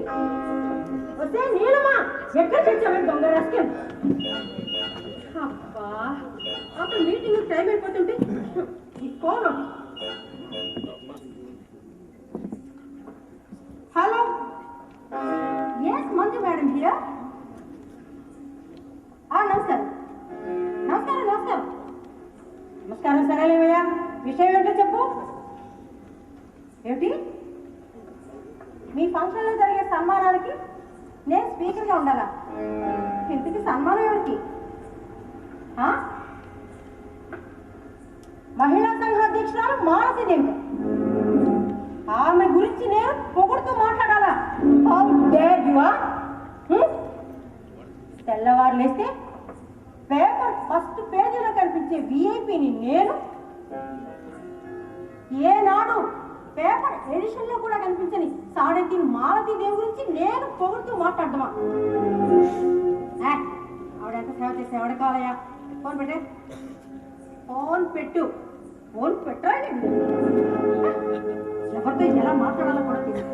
వస్తే నీలమా ఎక్కడ తెచ్చామే దొంగ రాస్కెల్. అబ్బా అప్పుడు మీటింగ్ టైం అయిపోతుంటే ఈ phone. Hello, yes Manju madam here. నమస్కారం నమస్కారం నమస్కారం నమస్కారం. సరేలేవయ్యా, విషయం ఏంటో చెప్పు. ఏమిటి? మీ ఫంక్షన్లో జరిగే సన్మానానికి నేను స్పీకర్గా ఉండాలా? ఇంతకీ సన్మానం ఎవరికి? మహిళా సంఘ అధ్యక్షురాలు మాలతీదేవి. ఆమె గురించి నేను పొగుడుతూ మాట్లాడాలా? How dare you are! తెల్లవారు లేస్తే పేపర్ ఫస్ట్ పేజీలో కనిపించే విఐపిని నేను ఏనాడు పేపర్ ఎడిషన్ లో కూడా కనిపించని సాడెత్తి మాలతీదేవి గురించి నేను పొగుడుతూ మాట్లాడమా? ఆవిడెంత సేవ చేస్తే ఎవడ కావాలయ్యా? ఫోన్ పెట్టే, ఫోన్ పెట్టు. ఫోన్ పెట్టరా? ఎవరితో ఎలా మాట్లాడాలో కూడా తెలియదు.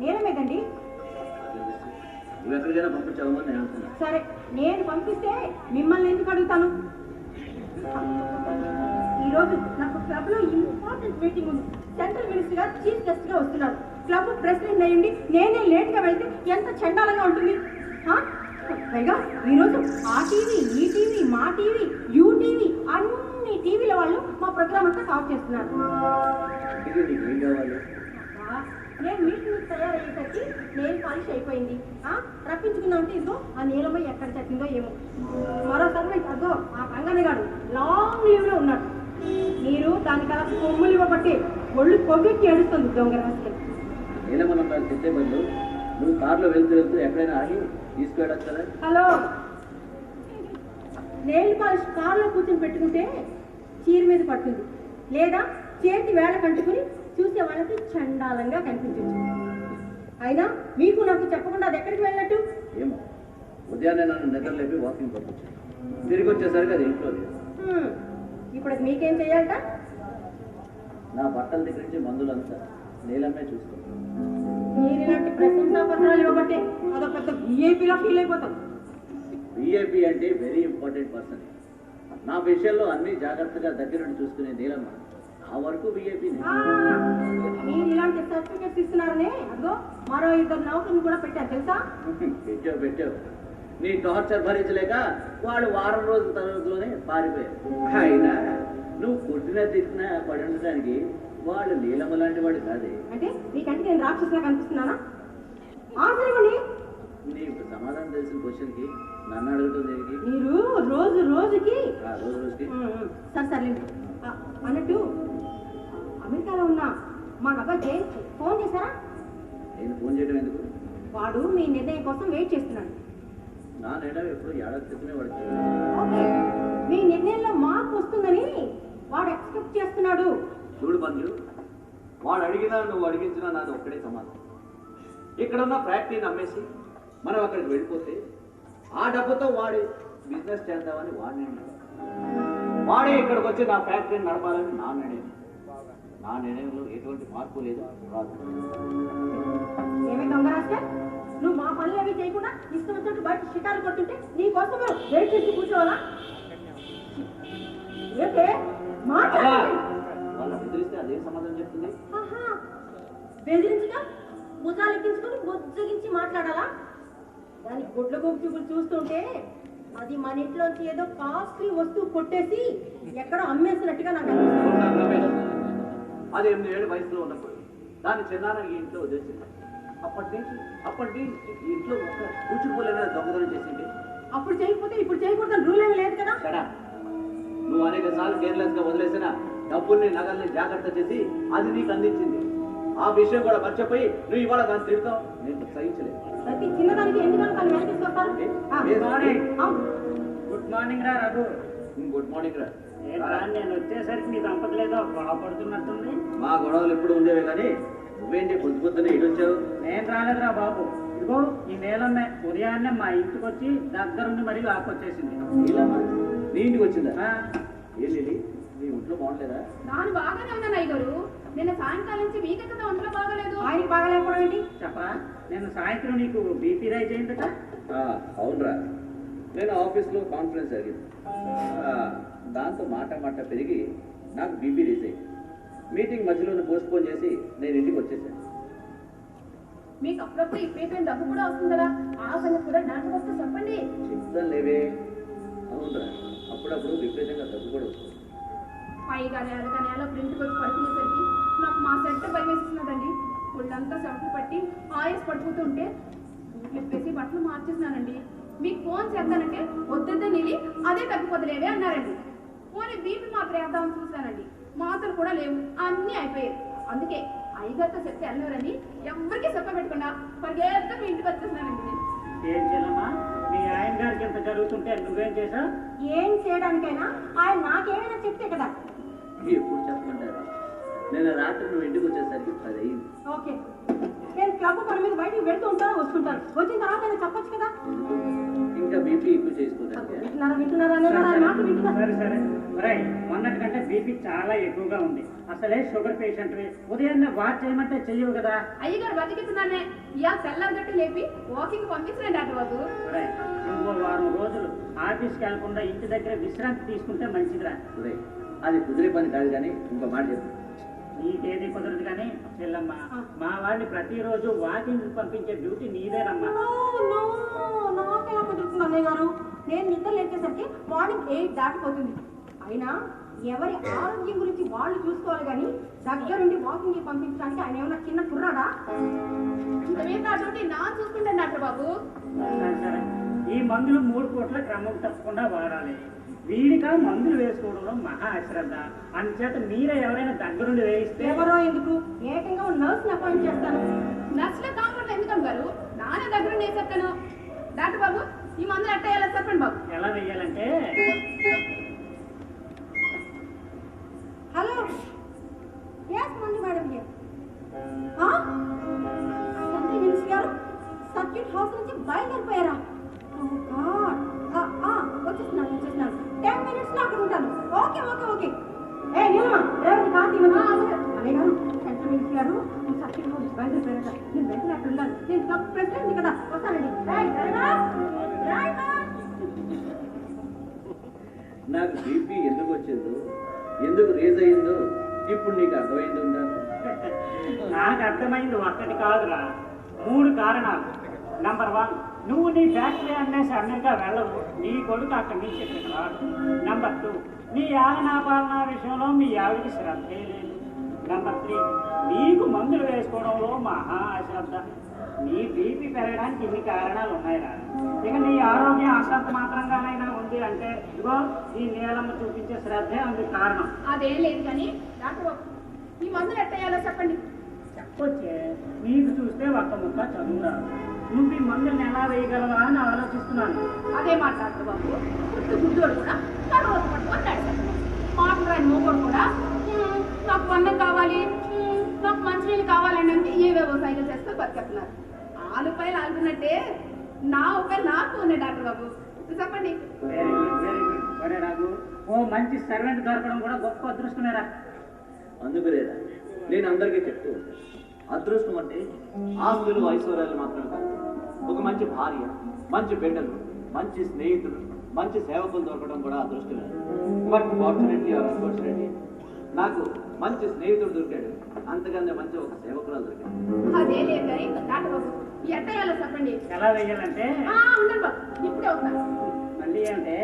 నేనమేదండి. సరే, నేను పంపిస్తే మిమ్మల్ని ఎందుకు అడుగుతాను? ఈరోజు నాకు క్లబ్ లో ఇంపార్టెంట్ మీటింగ్ ఉంది. సెంట్రల్ మినిస్టర్ గారు చీఫ్ గెస్ట్ గా వస్తున్నారు. క్లబ్ ప్రెసిడెంట్ అయ్యండి నేనే లేట్ గా వెళ్తే ఎంత చండాలంగా ఉంటుంది. పైగా ఈరోజు ఆ టీవీ, ఈ టీవీ, మా టీవీ, యూటీవీ అన్ని టీవీల వాళ్ళు మా ప్రోగ్రామ్ అంతా కవర్ చేస్తున్నారు. నేను మీటింగ్ తయారయ్యేసరికి నేను పాలిష్ అయిపోయింది. రప్పించుకుందామంటే ఇదో ఆ నీలమై ఎక్కడ చచ్చిందో ఏమో. మరో సర్వెంట్ అదో ఆ రంగన్న గారు లాంగ్ లీవ్ లో ఉన్నాడు. మీరు దానికి అలా కొమ్ములు ఇవ్వబట్టి ఒళ్ళు కొవ్వెక్కి ఏడుస్తుంది దొంగ రాసుకెళ్ళి. నువ్వు కార్లో వెళ్తూ వెళ్తూ ఎక్కడైనా ఆగి తీసుకెళ్ళచ్చు కదా. హలో, నెయిల్ పాలిష్ కార్లో కూర్చొని పెట్టుకుంటే చీర మీద పడుతుంది, లేదా చేతి వేళ కంటుకుని చూసే వాళ్ళకి చండాలంగా కనిపించవచ్చు. అయినా మీకు నాకు చెప్పకుండా అది ఎక్కడికి వెళ్ళినట్టు? ఏమో, ఉదయాన్నే నన్ను నిద్ర లేపి వాకింగ్ పంపించాను. తిరిగి వచ్చేసరికి అది ఇంట్లో లేదు. ఇప్పుడు అది మీకేం చెయ్యాలట? నా బట్టల దగ్గర నుంచి మందులంతా నీలమ్మే చూసుకుంటాను. మీరు ఇలాంటి ప్రశంసా పత్రాలు ఇవ్వబట్టే అదో పెద్ద విఐపీలా ఫీల్ అయిపోతాం. విఐపీ అంటే వెరీ ఇంపార్టెంట్ పర్సన్. నా విషయంలో అన్ని జాగ్రత్తగా దగ్గరుండి చూసుకునే నీలమ్మ ఆ వరకు విఐపీ. మీరు ఇలాంటి సర్టిఫికెట్స్ ఇస్తున్నారనే అదో మరో 2 నౌకర్ని కూడా పెట్టారు తెలుసా? పెట్టావు. నీ టార్చర్ భరించలేక వాడు వారం రోజుల తరగతిలోనే పారిపోయారు. అయినా నువ్వు కొట్టిన తిట్టిన పడి ఉండడానికి వాడు నీలమ్మ లాంటి వాడు కాదే. అంటే మీకంటే నేను రాక్షసులా కనిపిస్తున్నానా? ఆన్సర్ ఇవ్వండి. నీకు సమాధానం తెలిసిన క్వశ్చన్కి నన్ను అడుగుతుంది. మీరు రోజు రోజుకి సరే అన్నట్టు అమెరికాలో ఉన్న మా అబ్బాయి జైన్ ఫోన్ చేశారా? నేను ఫోన్ చేయడం ఎందుకు? వాడు మీ నిర్ణయం కోసం వెయిట్ చేస్తున్నాడు. నా నిర్ణయం ఎప్పుడు ఏడాది క్రితమే పడుతుంది. ఓకే, మీ నిర్ణయంలో మార్పు వస్తుందని వాడు ఎక్స్పెక్ట్ చేస్తున్నాడు. చూడు మంజు, వాడు అడిగినా నువ్వు అడిగించినా నాది ఒక్కడే సమాధానం. ఇక్కడున్న ఫ్యాక్టరీని అమ్మేసి మనం అక్కడికి వెళ్ళిపోతే ఆ డబ్బుతో వాడి బిజినెస్ చేద్దామని వాడి నిర్ణయం. వాడే ఇక్కడికి వచ్చి నా ఫ్యాక్టరీని నడపాలని నా నిర్ణయం. నా నిర్ణయంలో ఎటువంటి మార్పు లేదు, రాదు. ఏమే దొంగ రాస్తా, నువ్వు మా పనులు ఏమీ చేయకుండా ఇష్టం వచ్చినట్టు బయట షికారు కొట్టుంటే నీ కోసం వెయిట్ చేసి కూర్చోవాలా? ఏంటే వాళ్ళు బెదిరిస్తే అదే సమాధానం చెప్తుంది. బెదిరించగా భుజాలు ఎక్కించుకొని బొజ్జగించి మాట్లాడాలా? దాని గుడ్ల గోపు చూపులు చూస్తుంటే అది మన ఇంట్లోంచి ఏదో కాస్ట్లీ వస్తువు కొట్టేసి ఎక్కడో అమ్మేసినట్టుగా నాకు అనిపిస్తుంది. అది 8 ఏళ్ళ వయసులో ఉన్నప్పుడు దాన్ని చిన్నారా ఈ ఇంట్లో వదిలేసింది. అప్పటి నుంచి ఈ ఇంట్లో ఒక కూచుకుపోలేని దొంగతనం చేసింది. అప్పుడు చేయకపోతే ఇప్పుడు చేయకూడదని రూల్ ఏమి లేదు కదా. సడా, నువ్వు అనేక సార్లు కేర్లెస్ గా వదిలేసిన డబ్బుల్ని నగల్ని జాగ్రత్త చేసి అది నీకు అందించింది. ఆ విషయం కూడా మర్చిపోయి నువ్వు ఇవాళ దాన్ని తిడతావు, నేను సహించలేదు. ప్రతి చిన్నదానికి ఎందుకని తను వెనక్కి తీసుకొస్తారు? గుడ్ మార్నింగ్ రా రఘు. గుడ్ మార్నింగ్ రా. నేను వచ్చేసరికి నీ దంపతులేదో గొడవ పడుతున్నట్టుంది. మా గొడవలు ఎప్పుడు ఉండేవి కానీ నువ్వేంటి పొద్దు పొద్దునే ఇటు వచ్చావు? నేను రాలేదురా బాబు. ఇదిగో ఈ నీలమ్మే ఉదయాన్నే మా ఇంటికి వచ్చి దగ్గరుండి మరీ లాక్కొచ్చేసింది. నీలమ్మ నీ ఇంటికి వచ్చిందా? ఏ లిలీ, నీ ఇంట్లో బాగుండలేదా? నాన్న బాగానే ఉన్నాను అయ్యగారు. నిన్న సాయంకాలం నుంచి మీకే కదా ఒంట్లో బాగలేదు. ఆయనకి బాగలేకపోవడం ఏంటి? చెప్పరా, నేను సాయంత్రం నీకు బీపీ రైజ్ అయిందట. అవునరా, నేను ఆఫీస్లో కాన్ఫరెన్స్ జరిగింది. దాంతో మాట పెరిగి నాకు బీపీ రేజ్ అయింది. మీటింగ్ మధ్యలో పోస్ట్పోన్ చేసి నేను ఇంటికి వచ్చేసాను. మీకు అప్పుడప్పుడు ఇప్పుడైతే డబ్బు కూడా వస్తుంది కదా, ఆ సంగతి కూడా నాకు వస్తే చెప్పండి. చెప్తాను లేవే. అవునరా, అప్పుడప్పుడు విపరీతంగా డబ్బు కూడా వస్తుంది. పైగా నెల ప్రింట్కి వచ్చి పడుకునేసరికి నాకు మా సెట్ భయం వేసేసినదండి. ఒళ్ళంతా చెమటలు పట్టి ఆయాస్ పడిపోతుంటే చెప్పేసి బట్టలు మార్చేసినానండి. మీకు ఫోన్ చేస్తానంటే వద్దంతా నీలి అదే తగ్గిపోతలేవే అన్నారండి. ఫోన్ బీపీ మాత్రం వేద్దామని చూశానండి, మాత్రలు కూడా లేవు, అన్నీ అయిపోయాయి. అందుకే అయ్యగారితో చెప్తే వెళ్ళినవరని ఎవరికి చెప్పబెట్టకుండా పరిగెత్తా మీ ఇంటికి వచ్చేసినానండి. ఏం చేయాలమ్మా, మీ ఆయన గారికి ఎంత జరుగుతుంటే నువ్వేం చేసావు? ఏం చేయడానికైనా ఆయన నాకేమైనా చెప్తే కదా. ఎప్పుడు చెప్పమంటారా? నేను రాత్రి నువ్వు ఇంటికి వచ్చేసరికి 10 అయింది. ఓకే, నేను క్లబ్ పని మీద బయటికి వెళ్తూ ఉంటాను, వస్తుంటాను. వచ్చిన తర్వాత నేను చెప్పొచ్చు కదా. ఇంకా బీపీ ఎక్కువ చేసుకోవడానికి సరే సరే. రైట్, మొన్నటి కంటే బీపీ చాలా ఎక్కువగా ఉంది. అసలే షుగర్ పేషెంట్ ఉదయాన్నే వాచ్ చేయమంటే చెయ్యవు కదా. అయ్యగారు బతికిస్తున్నానే, ఇవాళ తెల్లగట్టి లేపి వాకింగ్ పంపించండి డాక్టర్ బాబు. నువ్వు వారం రోజులు ఆఫీస్కి వెళ్లకుండా ఇంటి దగ్గర విశ్రాంతి తీసుకుంటే మంచిదిరా. అది కుదిరే పని కాదు, కానీ ఇంకో మాట చెప్పు. నీకేది కుదరదు కానీ చెల్లమ్మ, మా వాడిని ప్రతిరోజు వాకింగ్ పంపించే డ్యూటీ నీదేనమ్మా. నాకేలా కుదురుతుంది అన్నయ్య గారు? నేను నిద్ర లేచేసరికి మార్నింగ్ 8 దాటిపోతుంది. అయినా ఎవరి ఆరోగ్యం గురించి వాళ్ళు చూసుకోవాలి కానీ దగ్గరుండి వాకింగ్ పంపించడానికి ఆయన ఏమన్నా చిన్న కుర్రాడా? నా డ్యూటీ నా చూసుకుంటాను డాక్టర్ బాబు. సరే సరే, ఈ మందులు 3 పూట్ల క్రమం తప్పకుండా వాడాలి. వీడిగా మందులు వేసుకోవడంలో మహా అశ్రద్ధ. అందుచేత మీరే ఎవరైనా దగ్గరుండి వేయిస్తే. ఎవరో ఎందుకు, ఏకంగా నర్స్ అపాయింట్ చేస్తాను. నర్సులో కాంపౌండ్ ఎందుకు గారు, నానే దగ్గరుండి వేసేస్తాను. డాక్టర్ బాబు, ఈ మందులు ఎట్ట వేయాలో చెప్పండి బాబు. ఎలా వేయాలంటే, hello yes Manju madam Sanjay minister గారు సర్క్యూట్ హౌస్ నుంచి బయలుదేరిపోయారా? వచ్చేస్తున్నాను 10 minutes లో అక్కడ ఉంటాను. Okay okay okay. రేవండి కాంతి అనే గారు సెంట్రల్ మినిస్టర్ గారు సర్క్యూట్ హౌస్ బయలుదేరిపోయారట. నేను వెంటనే అక్కడ ఉండాలి. నేను క్లబ్ ప్రెసిడెంట్ కదా, వస్తానండి. నాకు బీపీ ఎందుకు వచ్చిందో, ఎందుకు రేజ్ అయ్యిందో ఇప్పుడు నీకు అర్థమైంది ఉంటాను. నాకు అర్థమైంది ఒక్కటి కాదురా, 3 కారణాలు. నంబర్ 1, నువ్వు నీ ఫ్యాక్టరీ అన్నేసి అమెరికా వెళ్ళవు, నీ కొడుకు అక్కడి నుంచి ఇక్కడికి రాడు. నంబర్ 2, నీ పాలన విషయంలో మీ ఆవిడికి శ్రద్ధే లేదు. నంబర్ 3, నీకు మందులు వేసుకోవడంలో మహా అశ్రద్ధ. నీ బీపీ పెరగడానికి ఇన్ని కారణాలు ఉన్నాయిరా. ఇక నీ ఆరోగ్యం అంతంత మాత్రంగానైనా ఉంది అంటే ఇదిగో ఈ నీలమ్మ చూపించే శ్రద్ధే అందుకు కారణం. అదేం లేదు కానీ డాక్టర్ బాబు, ఈ మందులు ఎట్టేయాలో చెప్పండి. చెప్పొచ్చే, నీకు చూస్తే ఒక్క ముక్క చదువురాదు. నువ్వు ఈ మందులను ఎలా వేయగలవా అని ఆలోచిస్తున్నాను. అదే మాట డాక్టర్ బాబు, గుడ్డోడు కూడా తర్వాత పట్టుకొని మాటలు రాని మోగోడు కూడా నాకు అన్నం కావాలి, నాకు మంచినీళ్ళు కావాలని అంటే ఏవేవో సైకిల్ చేస్తే బతికెత్తున్నారు. ఆలుపైలు ఆలుకున్నట్టే నా ఉపయోగం నాకు ఉన్నాయి డాక్టర్ బాబు. చెప్పండి. Very good very good. ఒరే రాఘు, ఓ మంచి సర్వెంట్ దొరకడం కూడా గొప్ప అదృష్టమేరా. అందుకు లేదా నేను అందరికీ చెప్తూ ఉంటాను, అదృష్టం అంటే ఆస్తులు ఐశ్వర్యాలు మాత్రమే కాదు, ఒక మంచి భార్య, మంచి బిడ్డలు, మంచి స్నేహితులు, మంచి సేవకులు దొరకడం కూడా అదృష్టమే. బట్ ఫార్చునేట్లీ ఆర్ అన్ఫార్చునేట్లీ నాకు మంచి స్నేహితుడు దొరికాడు, అంతకన్నా మంచి ఒక సేవకురాలు దొరికాడు. అదే లేదు కానీ డాక్టర్ బాబు ఎట్టేయాలో చెప్పండి. ఎలా వేయాలంటే ఉండండి బాబు, ఇప్పుడే వస్తాను. మళ్ళీ అంటే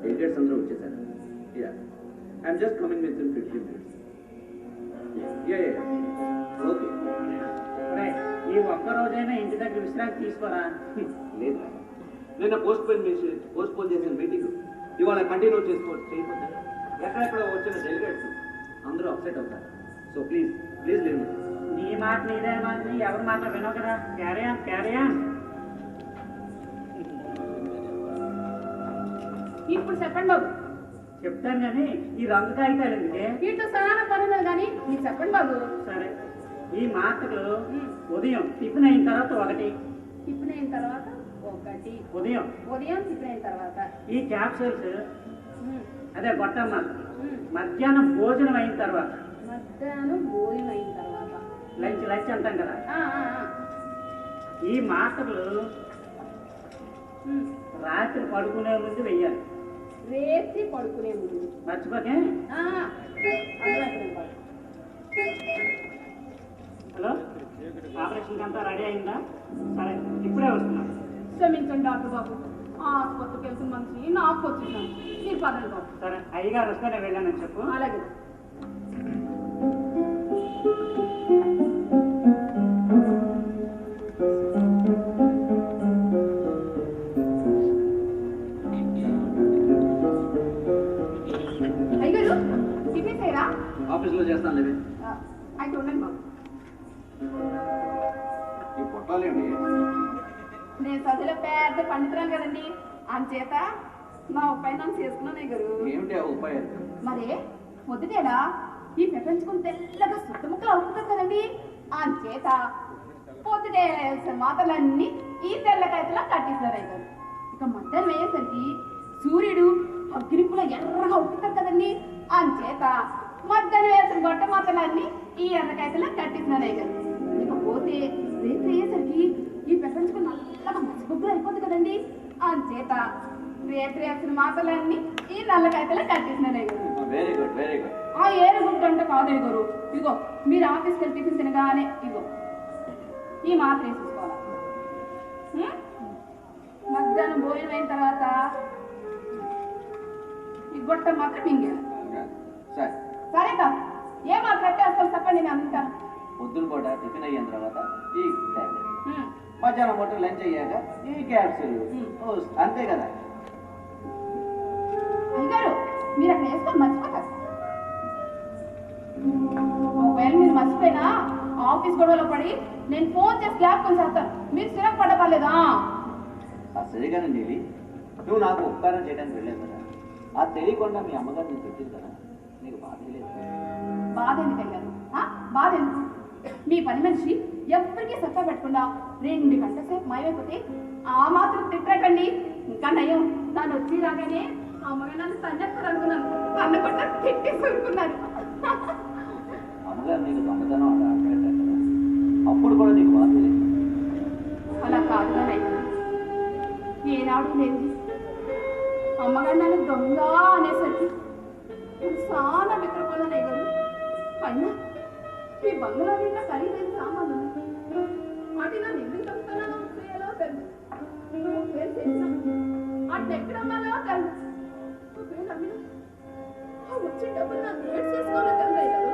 డెలిగేట్స్ అందరూ వచ్చేసారు. I'm just coming with in 15 minutes. Okay. ఈ ఒక్క రోజైనా ఇంటి దగ్గర విశ్రాంతి తీసుకోరా. లేదు, నిన్న పోస్ట్పోన్ చేసిన మీటింగ్ ఇవాళ కంటిన్యూ చేయకపోతే ఎక్కడెక్కడ వచ్చిన డెలిగేట్స్ అందరూ అప్సెట్ అవుతారు. సో ప్లీజ్ ప్లీజ్ లేదు. నీ మాట నీదే మాట, ఎవరి మాట వినవు కదా. Carry on carry on. ఇప్పుడు చెప్పండి బాబు. చెప్తాను కానీ ఈ రంగు కాగితాలు ఎందుకే? వీటితో సమాన పని కానీ మీరు చెప్పండి బాబు. సరే, ఈ మాత్రలు ఉదయం టిఫిన్ అయిన తర్వాత ఒకటి, టిఫిన్ అయిన తర్వాత ఒకటి, ఉదయం టిఫిన్ అయిన తర్వాత ఈ క్యాప్సూల్స్ అదే గొట్టం మాత్రం మధ్యాహ్నం భోజనం అయిన తర్వాత, మధ్యాహ్నం భోజనం అయిన తర్వాత లంచ్ అంటాం కదా, ఈ మాత్రలు రాత్రి పడుకునే ముందు వెయ్యాలి. రేత్రి పడుకునే ముందు మర్చిపోకే. హలో, ఆపరేషన్ అంతా రెడీ అయిందా? సరే, ఇప్పుడే వస్తున్నాను. క్షమించండి డాక్టర్ బాబు, ఆసుపత్రికి వెళ్తున్న మనిషి నాకు వచ్చినాను. మీరు పదండి బాబు. సరే, అయ్యగారు వస్తేనే వెళ్ళానని చెప్పు. అలాగే. అయ్యగారు టిఫిన్ చేయరా? ఆఫీస్లో చేస్తాను లేవే. అయితే ఉండండి బాబు. ఈ పొట్టాలేండి? నేను చదివిలో పెద్ద పండితురాలు కదండి, అంచేత నా ఉపాయం చేసుకున్నాను అయ్యగారు. ఏమిటి ఆ ఉపాయం? మరే పొద్దుటేడా ఈ పెంచుకుని తెల్లగా సుట్ట ముక్కలు అవుతుంది కదండి, అంచేత పొద్దుటే మాటలన్నీ ఈ తెల్లకాయతలా కట్టిస్తారు అయ్యారు. ఇక మధ్యాహ్నం వేసేసరికి సూర్యుడు అగ్నిప్పులో ఎర్రగా అవుతుంటారు కదండి, అంచేత మధ్యాహ్నం వేసిన గొట్ట మాటలన్నీ ఈ ఎర్రకాయతలా కట్టిస్తున్నారు అయ్యారు. ఇకపోతే రేపు వేసేసరికి ఈ పెంచుకుని నల్లగా మసిబొగ్గులు అయిపోతుంది కదండి, అంచేత రేపు వేసిన మాటలన్నీ ఈ నల్లకాయతలా కట్టిస్తున్నారు అయ్యారు. Very good, very good. ఆ ఏరు గుడ్ అంటే కాదు గారు, ఇగో మీరు ఆఫీస్కి వెళ్ళి టిఫిన్ తినగానే ఇగో ఈ మాత్ర వేసేసుకోవాలి. మధ్యాహ్నం భోజనం అయిన తర్వాత ఈ గొట్ట మాత్రం మింగేయాలి. సరే సరే కాదు, ఏ మాత్రం వేసుకోవాలి చెప్పండి, నేను అందుతాను. పొద్దున పూట టిఫిన్ అయిన తర్వాత ఈ టాబ్లెట్, మధ్యాహ్నం పూట లంచ్ అయ్యాక ఈ క్యాప్సూల్, అంతే కదా? అయ్యారు మీరు అక్కడ వేసుకొని మర్చిపోతారు. ఒకవేళ మీరు మర్చిపోయినా ఆఫీస్ గొడవలో పడి నేను ఫోన్ చేసి జ్ఞాపకం చేస్తాను, మీరు సిరప్ పడపలేదా? సరిగానే నీలి, నువ్వు నాకు ఉపకారం చేయడానికి వెళ్ళావు కదా, ఆ తెలియకుండా మీ అమ్మగారు నీకు పెట్టింది కదా, నీకు బాధ లేదు? బాధ ఎందుకు అయ్యారు? బాధ ఎందుకు? మీ పని మనిషి ఎప్పటికీ సత్తా పెట్టకుండా 2 గంటల సేపు మాయమైపోతే ఆ మాత్రం తిట్టకండి. ఇంకా నయం, దాన్ని వచ్చి రాగానే అమ్మగా నన్ను తన్నేస్తారు అనుకున్నాను, తన్న కొట్ట తిట్టేసి అనుకున్నాను. అమ్మగారు నీకు దొంగతనం అంటారు, అప్పుడు కూడా నీకు బాధ లేదు? అలా కాదుగా నయ్యారు, ఏనాడు లేదు. అమ్మగారు నన్ను దొంగ అనేసరికి చాలా విక్రపోయినా గారు. అయినా మీ బంగ్లా నిండా ఖరీదైన సామాన్లు వాటి నన్ను ఎందుకు తప్పుతానో చేయాలో తెలుసు. పేరు చేసిన అట్టెక్కడమ్మాలో తెలుసు. పేరు అమ్మిన వచ్చే డబ్బులు నాకు రేట్ చేసుకోవాలో తెలుసు.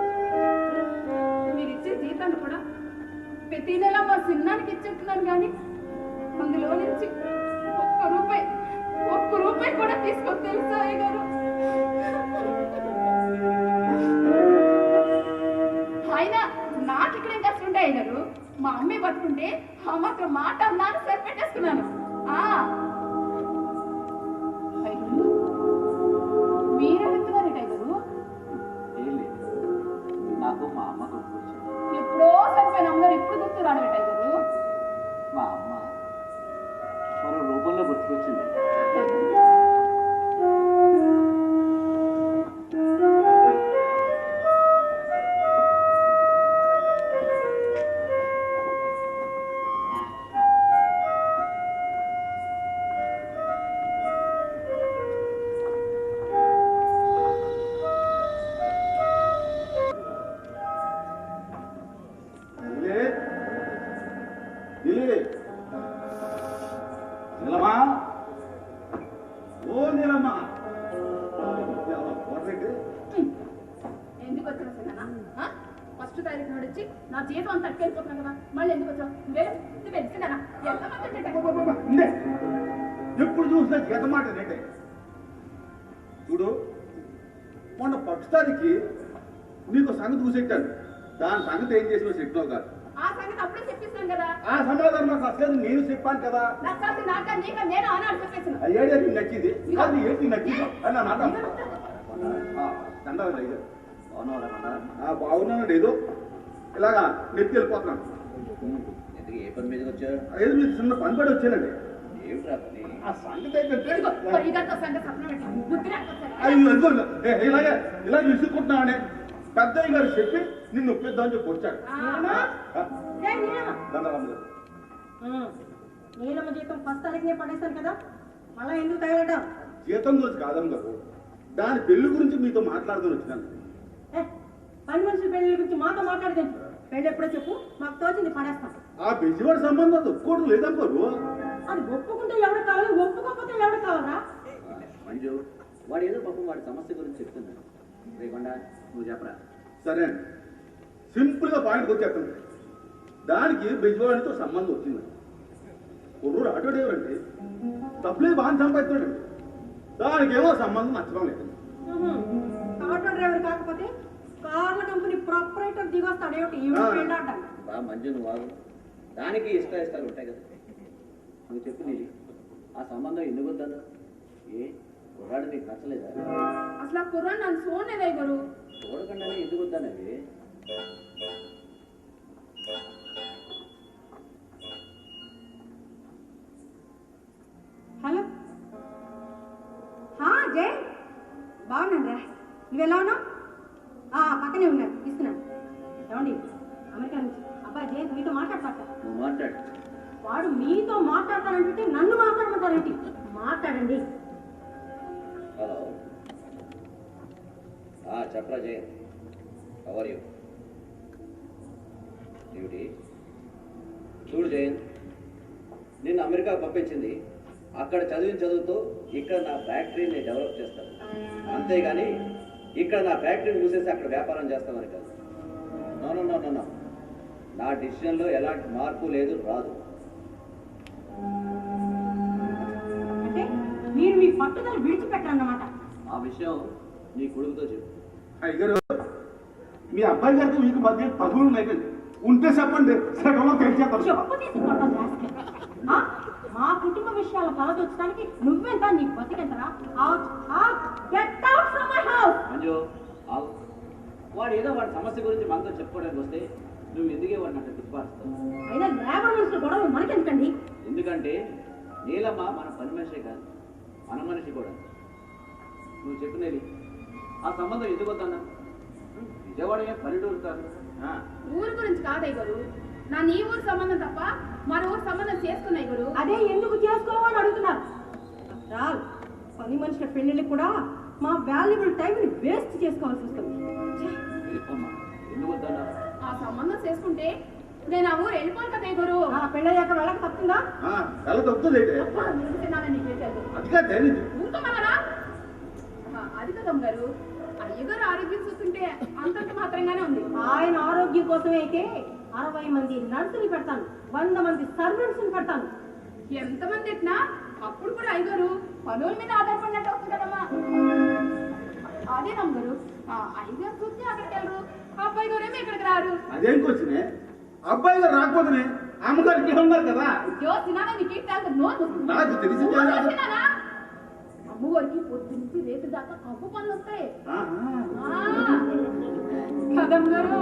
మీరు ఇచ్చే జీతాన్ని కూడా ప్రతి నెల మా సిన్నానికి ఇచ్చేస్తున్నాను, కానీ అందులో నుంచి ఒక్క రూపాయి కూడా తీసుకొని తెలుసా అయ్యగారు? అయినా నాకు ఇక్కడేం కష్టం ఉంటాయి అయ్యగారు, మా అమ్మాయి బతుకుంటే ఆ మాత్రం మాట అన్నాను సరిపెట్టేసుకున్నాను. మీరెడుతున్నారేట అయ్యగారు? ఏం లేదు, నాకు మా అమ్మ గుర్తుకొచ్చింది. ఎప్పుడో సరిపోయిన అమ్మగారు ఇప్పుడు గుర్తురాడబెట్ట అయ్యగారు? మా అమ్మ మరో రూపంలో గుర్తుకొచ్చింది. నీలమ్మా, ఓ నీలమ్మా, ఎందుకు వచ్చావు సిన్నా? ఫస్ట్ తారీఖు నాడు వచ్చి నా జీతం అంత అట్టుకెళ్ళిపోతున్నాను కదా, మళ్ళీ ఎందుకు వచ్చావు? నువ్వు వెళ్తున్నానా? ఎప్పుడు చూసినా గత మాట ఏంటే చూడు, మొన్న పక్షానికి నీకు సంగతి చూసెట్టాను, దాని సంగతి ఏం చేసినా చెప్పినావు కాదు. ఆ సంగతి అప్పుడే చెప్పేసాను కదా. ఆ సమాధానం నాకు అసలు నేను చెప్పాను కదా. నచ్చాల్సి నాక నీక నేను ఆనాడు చెప్పేసాను. అయ్యాడు నీకు నచ్చింది అది ఏంటి నచ్చింది అని మాట దండాలి. బాగున్నావు? బాగున్నాడు ఏదో ఇలాగా నెత్తి వెళ్ళిపోతున్నాను. ఎందుకు ఏ పని మీదకి వచ్చారు? ఏదో మీరు చిన్న పని పడి వచ్చానండి. ఏమిట్రా పని? ఆ సంగతి ఏంటంటే ఇదిగో, పరిగెత్తా సంగతి సప్న పెట్టి బుద్ధి రాకపోతే. అయ్యో ఇలాగే ఇలా విసుక్కుంటున్నామని పెద్దయ్య గారు చెప్పి నిన్ను ఒప్పిద్దామని చెప్పి వచ్చాడు. నీలమ్మ జీతం ఫస్ట్ తారీఖునే పడేశాను కదా, మళ్ళా ఎందుకు తగలటం? జీతం గురించి కాదమ్మ గారు, దాని పెళ్లి గురించి మీతో మాట్లాడుతూ వచ్చినాను. పని మనుషుల పెళ్లి గురించి మాతో మాట్లాడితే పెళ్ళి ఎప్పుడో చెప్పు, మాకు తోచింది పడేస్తాం. ఆ బెజ్జివాడి సంబంధం ఒప్పుకోవడం లేదమ్మ గారు. అది ఒప్పుకుంటే ఎవరు కావాలి, ఒప్పుకోకపోతే ఎవరు కావాలా? మంజు, వాడు ఏదో పాపం వాడి సమస్య గురించి చెప్తున్నాడు. రేకుండా నువ్వు చెప్పరా. సరే అండి, సింపుల్గా పాయింట్కి వచ్చేస్తుంది. దానికి బెజ్జివాడితో సంబంధం వచ్చింది. కుర్రూరు ఆటో డ్రైవర్ అంటే డబ్బులే బాగా సంపాదిస్తున్నాడు. దానికి ఏమో సంబంధం నచ్చడం లేదు. ఆటో డ్రైవర్ కాకపోతే కార్ల కంపెనీ ప్రొపరేటర్ దిగొస్తాడు ఏమిటి ఏంటంటాను. బా మంజు, నువ్వు వాడు దానికి ఇష్టాలు ఉంటాయి కదా. నువ్వు చెప్పు నీది, ఆ సంబంధం ఎందుకు వద్దా? ఏ కుర్రాడు నీకు నచ్చలేదా? అసలు ఆ కుర్రాడు నన్ను చూడలేదే గురు. చూడకుండానే ఎందుకు వద్దానవి? హలో జై, బాగున్నాను రా. నువ్వు ఎలా ఉన్నావు? పక్కనే ఉన్నాను, ఇస్తున్నాను. ఏమండి, అమెరికా నుంచి అబ్బాయి జయంత్ మీతో మాట్లాడతాట. నువ్వు మాట్లాడు. వాడు మీతో మాట్లాడతానంటే నన్ను మాట్లాడమంటారేంటి? మాట్లాడండి. హలో, చెప్పరా జయంత్, హౌ ఆర్ యూ? ఏమిటి? చూడు జయంత్, నిన్ను అమెరికా పంపించింది అక్కడ చదివిన చదువుతో ఇక్కడ నా ఫ్యాక్టరీని డెవలప్ చేస్తాను, అంతేగాని ఇక్కడ నా ఫ్యాక్టరీని మూసేసి అక్కడ వ్యాపారం చేస్తామని కాదు. నో నో నో నో, నా డిసిషన్లో ఎలాంటి మార్పు లేదు, రాదు. అంటే మీరు మీ పట్టుదల విడిచిపెట్టారన్నమాట. ఆ విషయం నీ కొడుకుతో చెప్పు. అయ్యగారు, మీ అబ్బాయి గారికి మీకు మధ్య తగులు ఉన్నాయి, ఉంటే చెప్పండి, సగంలో తెలిసేస్తారు. చెప్పు తీసుకుంటాం రాస్కెల్. మా కుటుంబ విషయాలు కలదొచ్చడానికి నువ్వెంత, నీ బతికెంతరా? Get out from my house. Manju, ఆగు. వాడు ఏదో వాడి సమస్య గురించి మనతో చెప్పుకోవడానికి వస్తే నువ్వు ఎందుకే వాడిని అక్కడ తిప్పారుస్తావు? అయినా లేబర్ మనుషులు గొడవలు మనకెందుకండి? ఎందుకంటే నీలమ్మ మన పని మనిషే కాదు, మన మనిషి కూడా. నువ్వు చెప్పినది ఆ సంబంధం ఎందుకు వద్దన్నా? విజయవాడ పల్లెటూరు కాదు. ఊరు గురించి కాదయ్య గారు, నా నీ ఊరు సంబంధం తప్ప మరో ఊరు సంబంధం చేసుకున్నాయి గురు. అదే ఎందుకు చేసుకోవాలని అడుగుతున్నారు. రాల్ పని మనుషుల పెళ్లిళ్ళకి కూడా మా వాల్యుబుల్ టైంని వేస్ట్ చేసుకోవాల్సి వస్తుంది. ఎందుకు వద్దన్నా? ఆ సంబంధం చేసుకుంటే నేను ఆ ఊరు వెళ్ళిపోను కదా గురు. పెళ్ళయ్యాక వెళ్ళక తప్పుతుందా? ఎలా తప్పుతుంది తిన్నానని నీకు తెలియదు. అదిగా ధైర్యం. ఊరుకోమన్నారా? అది కదమ్మ గారు, అయ్యగారు ఆరోగ్యం చూస్తుంటే అంతంత మాత్రంగానే ఉంది. ఆయన ఆరోగ్యం కోసమే అయితే 60 మంది నర్సులు పెడతాను, 100 మంది సర్వెంట్స్ పెడతాను. ఎంతమంది ఎట్టినా అప్పుడు కూడా అయ్యగారు పనుల మీద ఆధారపడినట్టు వస్తుంది కదమ్మా. అదే నమ్మగారు, అయ్యగారు చూస్తే అక్కడికి వెళ్ళరు, అబ్బాయి గారేమో ఇక్కడికి రారు. అదేం వచ్చినే అబ్బాయి గారు రాకపోతేనే అమ్మగారికి ఉన్నారు కదా. తినాలా నీకు నాకు తెలిసి అమ్మవారికి పొద్దు నుంచి రేపు దాకా కప్పు పనులు వస్తాయి ఆహా. కదమ్మగారు.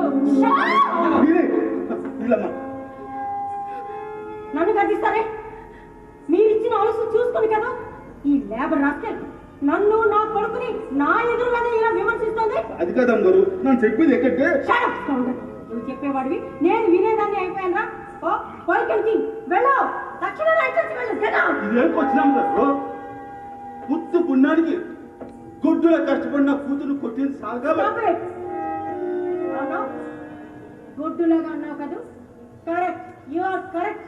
నన్ను గర్దిస్తారే? మీరిచ్చిన ఆలోచన చూసుకుని కదా ఈ లేబర్ రాస్కెల్ నన్ను నా కొడుకుని నా ఎదురుగానే ఇలా విమర్శిస్తుంది. అది కదమ్మ గారు, నన్ను చెప్పేది ఎక్కడికే. నువ్వు చెప్పేవాడివి, నేను వినేదాన్ని అయిపోయాను రా. వెళ్ళు, దక్షిణ ఇదేం వచ్చినాం గారు, పుత్తు పుణ్యానికి గుడ్డులో కష్టపడిన కూతురు కొట్టింది సాగా. గొడ్డులాగా అన్నావు కదా, కరెక్ట్, యు ఆర్ కరెక్ట్.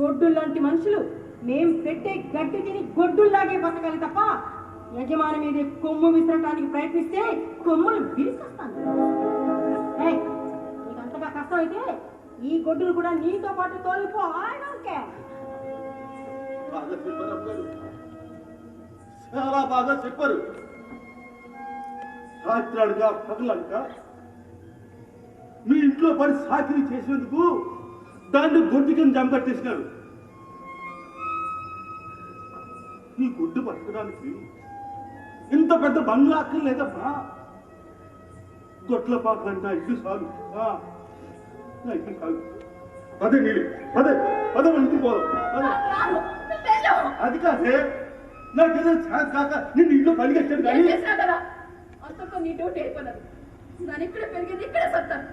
గొడ్డు లాంటి మనుషులు మేం పెట్టే గడ్డి తిని గొడ్డుల్లాగే బతకాలి తప్ప యజమాని మీద కొమ్ము విసరటానికి ప్రయత్నిస్తే కొమ్ములు విరిచేస్తాను. నీకు అంతగా కష్టం అయితే ఈ గొడ్డులు కూడా నీతో పాటు తోలిపో. బాగా చెప్పారు అమ్మగారు, చాలా బాగా చెప్పారు. రాత్రాడుగా పగలంట మీ ఇంట్లో పడి సాకిరీ చేసినందుకు దాన్ని గొడ్డు కింద జమకట్టేసినారు. ఈ గుడ్డు పట్టడానికి ఇంత పెద్ద బంగ్లా అక్కర్లేదమ్మా. తొట్ల పాకంట ఇటు చాలు ఇటు చాలు. పదే నీళ్ళు పదే పదే మన ఇంటికి పోదాం పదే. రాను, నువ్వు వెళ్ళు. అది కాదే నాకేదో ఛాన్స్ కాక నిన్ను ఇంట్లో పనికెట్టాను ఏం కానీ చేసినా కదా అంతకు నీ డ్యూటీ అయిపోయినది. నేను ఇక్కడే పెరిగింది, ఇక్కడే సత్తాను.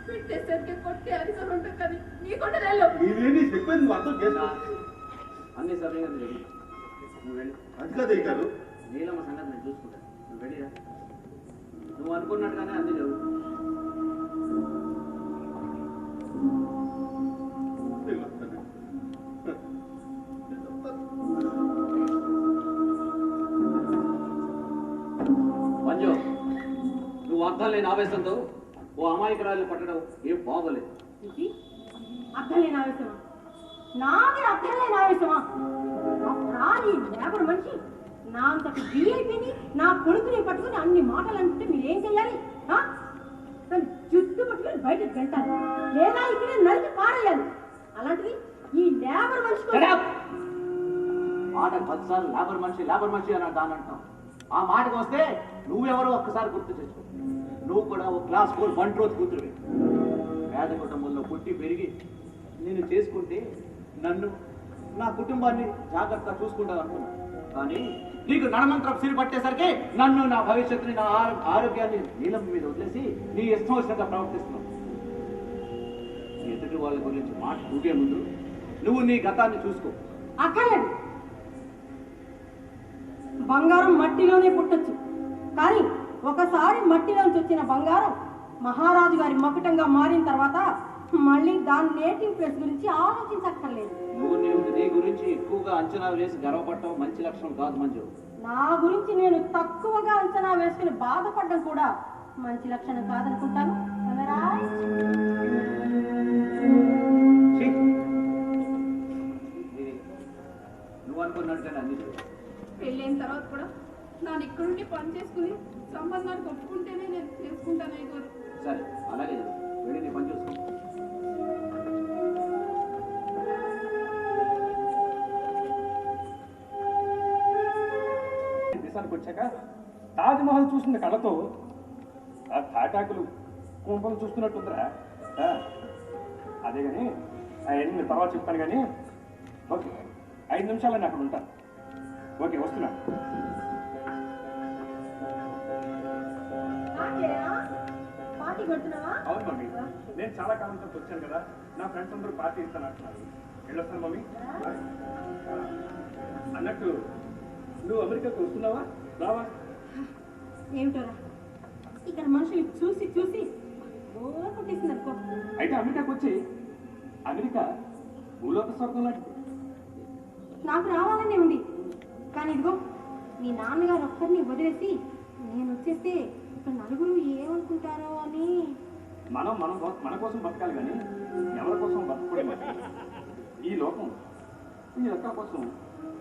పెట్టేసరికి కొట్టి అరిసలు ఉంటుంది కానీ నీకుండా వెళ్ళు. నీవేంటి చెప్పేది నువ్వు అర్థం చేసుకో. అన్ని సమయంగా జరిగింది. నువ్వు వెళ్ళి అది కాదే గారు నీలమ్మ సంగతి నేను చూసుకుంటాను. నువ్వు వెళ్ళిరా. నువ్వు అనుకున్నట్టుగానే అన్ని జరుగుతుంది. మంజు, నువ్వు అర్థం లేని ఆవేశంతో ఓ అమాయకురాలను పట్టడం ఏం బాగోలేదు. ఇది అర్థం లేని ఆవేశమా? నాది అర్థం లేని ఆవేశమా? ఈ లేబర్ మనిషి నా అంతటి వీఐపీని నా కొడుకుని పట్టుకుని అన్ని మాటలు అంటుంటే మీరేం చెయ్యాలి? తను జుట్టు పట్టుకుని బయటకు వెళ్తాను లేదా ఇక్కడే నరికి పారేయాలి. అలాంటిది ఈ లేబర్ మనిషి మాట 10 సార్లు లేబర్ మనిషి అని దాని అంటాం. ఆ మాటకు వస్తే నువ్వెవరో ఒక్కసారి గుర్తు చేసుకో. నువ్వు కూడా ఒక క్లాస్ 4 బంట్రోత్ కూతురువి. పేద కుటుంబంలో పుట్టి పెరిగి నేను చేసుకుంటే నన్ను నా కుటుంబాన్ని జాగ్రత్తగా చూసుకుంటాను అనుకున్నాను. కానీ నీకు నడమంత్రం సిరి పట్టేసరికి నన్ను, నా భవిష్యత్తుని, నా ఆరోగ్యాన్ని నీలం మీద వదిలేసి నీ ఇష్టం వచ్చినట్టు ప్రవర్తిస్తున్నావు. ఎదుటి వాళ్ళ గురించి మాట ఊగే ముందు నువ్వు నీ గతాన్ని చూసుకో. అక్కర్లేదు. బంగారం మట్టిలోనే పుట్టొచ్చు, కానీ ఒకసారి మట్టిలోంచి వచ్చిన బంగారం మహారాజు గారి మకుటంగా మారిన తర్వాత మళ్ళీ దాని నేటివ్ ప్లేస్ గురించి ఆలోచించక్కర్లేదు. నువ్వు నీ గురించి ఎక్కువగా అంచనాలు వేసి గర్వపడటం మంచి లక్షణం కాదు మంజు. నా గురించి నేను తక్కువగా అంచనా వేసుకుని బాధపడడం కూడా మంచి లక్షణం కాదనుకుంటాను. నువ్వు అనుకున్నట్టుగానే అన్ని పెళ్ళైన తర్వాత కూడా నన్ను ఇక్కడుండి పని చేసుకుని సంబంధాన్ని ఒప్పుకుంటేనే నేను చేసుకుంటాను. అయ్యగారు సరే, అలాగే వెళ్ళి నీ పని చూసుకో. దేశానికి వచ్చాక తాజ్మహల్ చూసిన కళ్ళతో ఆ తాటాకులు కుంపలు చూస్తున్నట్టుందిరా. అదే కానీ అవన్నీ తర్వాత చెప్తాను కానీ ఓకే 5 నిమిషాలు నేను అక్కడ ఉంటాను. ఓకే, వస్తున్నా. పార్టీ పెడుతున్నావా? అవును మమ్మీ, నేను చాలా కాలం తర్వాత వచ్చాను కదా, నా ఫ్రెండ్స్ అందరూ పార్టీ ఇస్తాను అంటున్నారు. వెళ్ళొస్తాను మమ్మీ. అన్నట్టు నువ్వు అమెరికాకు వస్తున్నావా? రావా? ఏమిటోరా, ఇక్కడ మనుషులు చూసి చూసి బోర్ కొట్టేసింది అనుకో. అయితే అమెరికాకు వచ్చి అమెరికా భూలోక స్వర్గం లాంటిది. నాకు రావాలనే ఉంది, కానీ ఇదిగో మీ నాన్నగారు ఒక్కరిని వదిలేసి నేను వచ్చేస్తే ఇక్కడ నలుగురు ఏమనుకుంటారో అని. మన కోసం బతకాలి కానీ ఎవరి కోసం బతకూడదు. ఈ లోకం ఈ లెక్కల కోసం,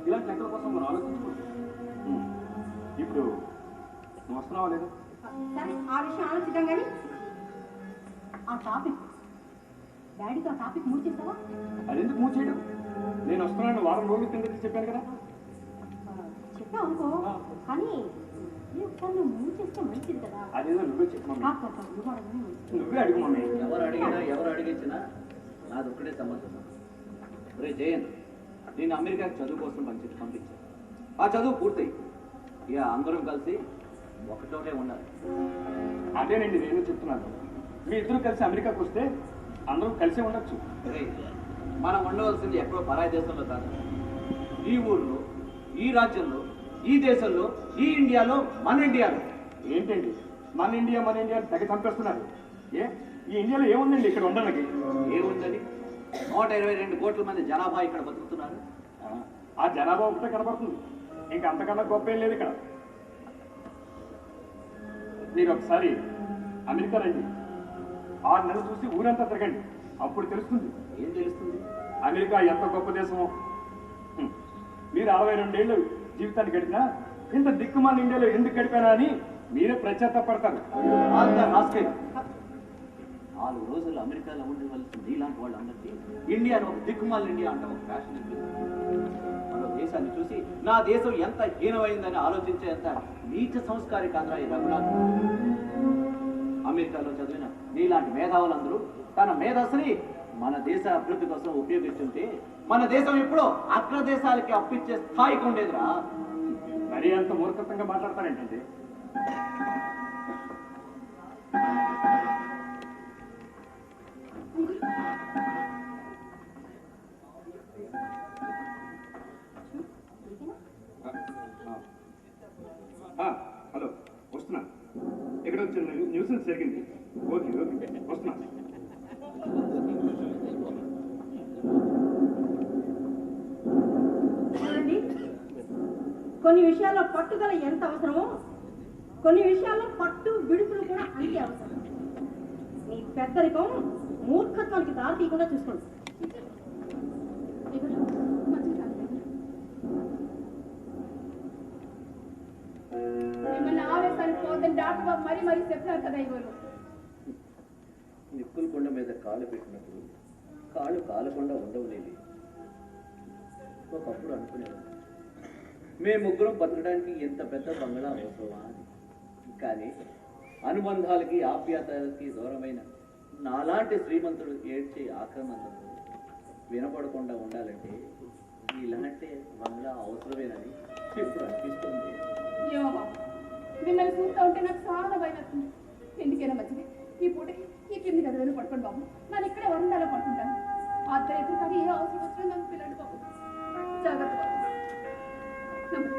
ఇలాంటి లెక్కల కోసం మనం ఆలోచించుకోండి. ఇప్పుడు నువ్వు వస్తున్నావా లేదా? సరే, ఆ విషయం ఆలోచిద్దాం కానీ ఆ టాపిక్ డాడీతో ఆ టాపిక్ మూవ్ చేస్తావా? అదెందుకు మూవ్ చేయడం? నేను వస్తున్నాను వారం రోజులు కింద చెప్పాను కదా. చెప్పావు అనుకో, కానీ ఒకసారి నువ్వు మూవ్ చేస్తే మంచిది కదా. అదేదో నువ్వే చెప్పు మమ్మీ. నువ్వే అడుగు మమ్మీ. ఎవరు అడిగినా ఎవరు అడిగించినా నాది ఒక్కడే సమాధానం. రే జయంత్, నేను అమెరికాకి చదువు కోసం పంపించాను. ఆ చదువు పూర్తయి ఇక అందరం కలిసి ఒకటోనే ఉండాలి. అదేనండి నేను చెప్తున్నాను. మీ ఇద్దరు కలిసి అమెరికాకు వస్తే అందరూ కలిసే ఉండొచ్చు. రే, మనం ఉండవలసింది ఎక్కడో పరాయి దేశంలో కాదు. ఈ ఊళ్ళో, ఈ రాజ్యంలో, ఈ దేశంలో, ఈ ఇండియాలో, మన ఇండియాలో. ఏంటండి మన ఇండియా తెగ చంపేస్తున్నారు. ఈ ఇండియాలో ఏముందండి ఇక్కడ ఉండడానికి? ఏముందని 122 కోట్ల మంది జనాభా ఇక్కడ బతుకుతున్నారు. ఆ జనాభా ఒకటే కనబడుతుంది, ఇంకా అంతకన్నా గొప్ప ఏం లేదు ఇక్కడ. మీరు ఒకసారి అమెరికా రండి, 6 నెలలు చూసి ఊరంతా తిరగండి, అప్పుడు తెలుస్తుంది. ఏం తెలుస్తుంది? అమెరికా ఎంత గొప్ప దేశమో. మీరు 62 ఏళ్ళు జీవితాన్ని గడిపినా ఇంత దిక్కుమాల ఇండియాలో ఎందుకు గడిపానా అని మీరే పడతారు. 4 రోజులు అమెరికాలో ఉండవలసిన నీలాంటి వాళ్ళందరికీ ఇండియాను ఒక దిక్కుమాల ఇండియా అంటే ఒక ఫ్యాషన్. మరో దేశాన్ని చూసి నా దేశం ఎంత హీనమైందని ఆలోచించేంత నీచ సంస్కారిక ఆంధ్ర ఈ రఘునాథ్. అమెరికాలో చదివిన నీలాంటి మేధావులందరూ తన మేధస్సుని మన దేశ అభివృద్ధి కోసం ఉపయోగిస్తుంటే మన దేశం ఎప్పుడో అగ్ర దేశాలకి అప్పిచ్చే స్థాయికి ఉండేదిరా. మరీ అంత మూర్ఖత్వంగా మాట్లాడతారేంటండి? హలో, వస్తున్నా. ఎక్కడ వచ్చిన న్యూసెన్స్ జరిగింది. ఓకే ఓకే, వస్తున్నా. చూడండి, కొన్ని విషయాల్లో పట్టుదల ఎంత అవసరమో కొన్ని విషయాల్లో పట్టు విడుపులు కూడా అంతే అవసరం. మీ పెద్దరికం మూర్ఖత్వానికి దారి తీయకుండా చూసుకోండి. మిమ్మల్ని ఆవేశానికి పోదని డాక్టర్ బాబు మరీ మరీ చెప్పారు కదా ఇవ్వరు. నిప్పుల కొండ మీద కాలు పెట్టినప్పుడు కాళ్ళు కాలకుండా ఉండవులేదు. ఒకప్పుడు అనుకునేవాడు మేము ముగ్గురం బతకడానికి ఎంత పెద్ద బంగళా అవసరమా అని. కానీ అనుబంధాలకి ఆప్యాయతలకి దూరమైన నాలాంటి శ్రీమంతుడు ఏడ్చే ఆక్రమణకు వినపడకుండా ఉండాలంటే ఇలాంటి బంగ్లా అవసరమేనని ఇప్పుడు అనిపిస్తుంది. ఏమో బాబు, మిమ్మల్ని చూస్తూ ఉంటే నాకు చాలా భయం వస్తుంది. ఎందుకైనా మంచిది ఈ పూటకి ఈ కింది గదిలో పడుకోండి బాబు. నన్ను ఇక్కడే వరండాలో పడుకుంటాను. అర్ధరైతే కానీ ఏ అవసరం వచ్చినా నన్ను పిల్లండి బాబు. జాగ్రత్త బాబు. రండి.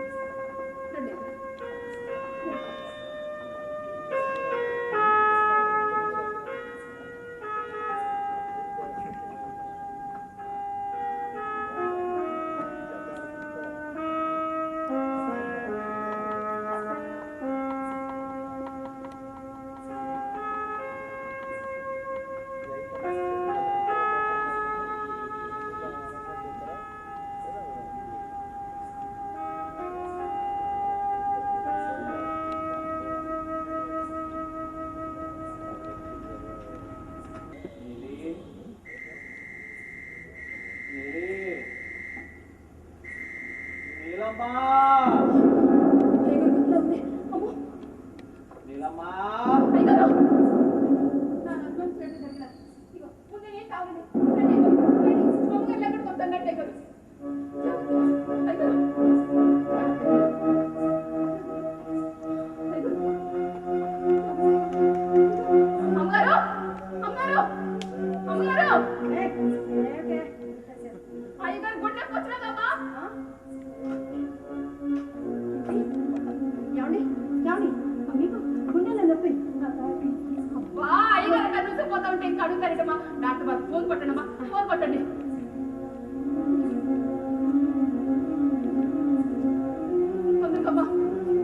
డాక్టర్ బాబు ఫోన్ కొట్టండమ్మా, ఫోన్ కొట్టండి.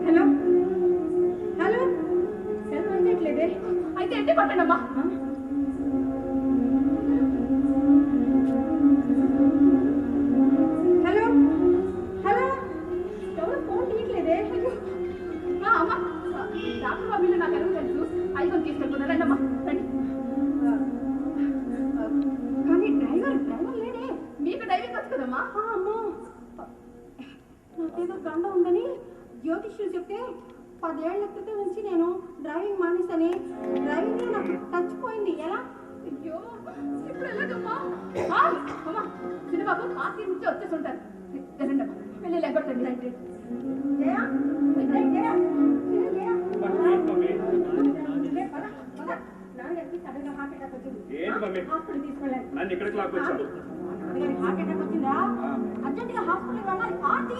హలో హలో, హలో అంటట్లేదే. అయితే ఎట్టి కొట్టండమ్మా. హలో హలో, ఎవరు ఫోన్ తీయట్లేదే. అమ్మా, డాక్టర్ బాబు ఇల్లు నాకు ఎలా తెలుసు. ఐఫోన్ తీసుకెళ్ళిపోతారు. రండమ్మా రండి. కానీ డ్రైవర్ లేడే. మీకు డ్రైవింగ్ వచ్చు కదమ్మా. అమ్మో, నాకేదో గండ ఉందని జ్యోతిష్యులు చెప్తే 10 ఏళ్ల క్రితం నుంచి నేను డ్రైవింగ్ మానేసని. డ్రైవింగ్ నాకు చచ్చిపోయింది. ఎలా? అయ్యో, ఇప్పుడు ఎలాగమ్మా? అమ్మా, చిన్నబాబు ఆర్టీ నుంచి వచ్చేసి ఉంటారు. రండమ్మా, వెళ్ళి లేకొట్టండి. రండి. జయా, జయా, జయా, నాన్నగారికి సడన్గా హార్ట్ అటాక్ వచ్చింది. హాస్పిటల్ తీసుకెళ్ళాలి. నన్ను ఇక్కడికి లాక్కొచ్చావు. నాన్నగారికి హార్ట్ అటాక్ వచ్చిందా? అర్జెంటుగా హాస్పిటల్ వెళ్ళాలి. కార్ తీ.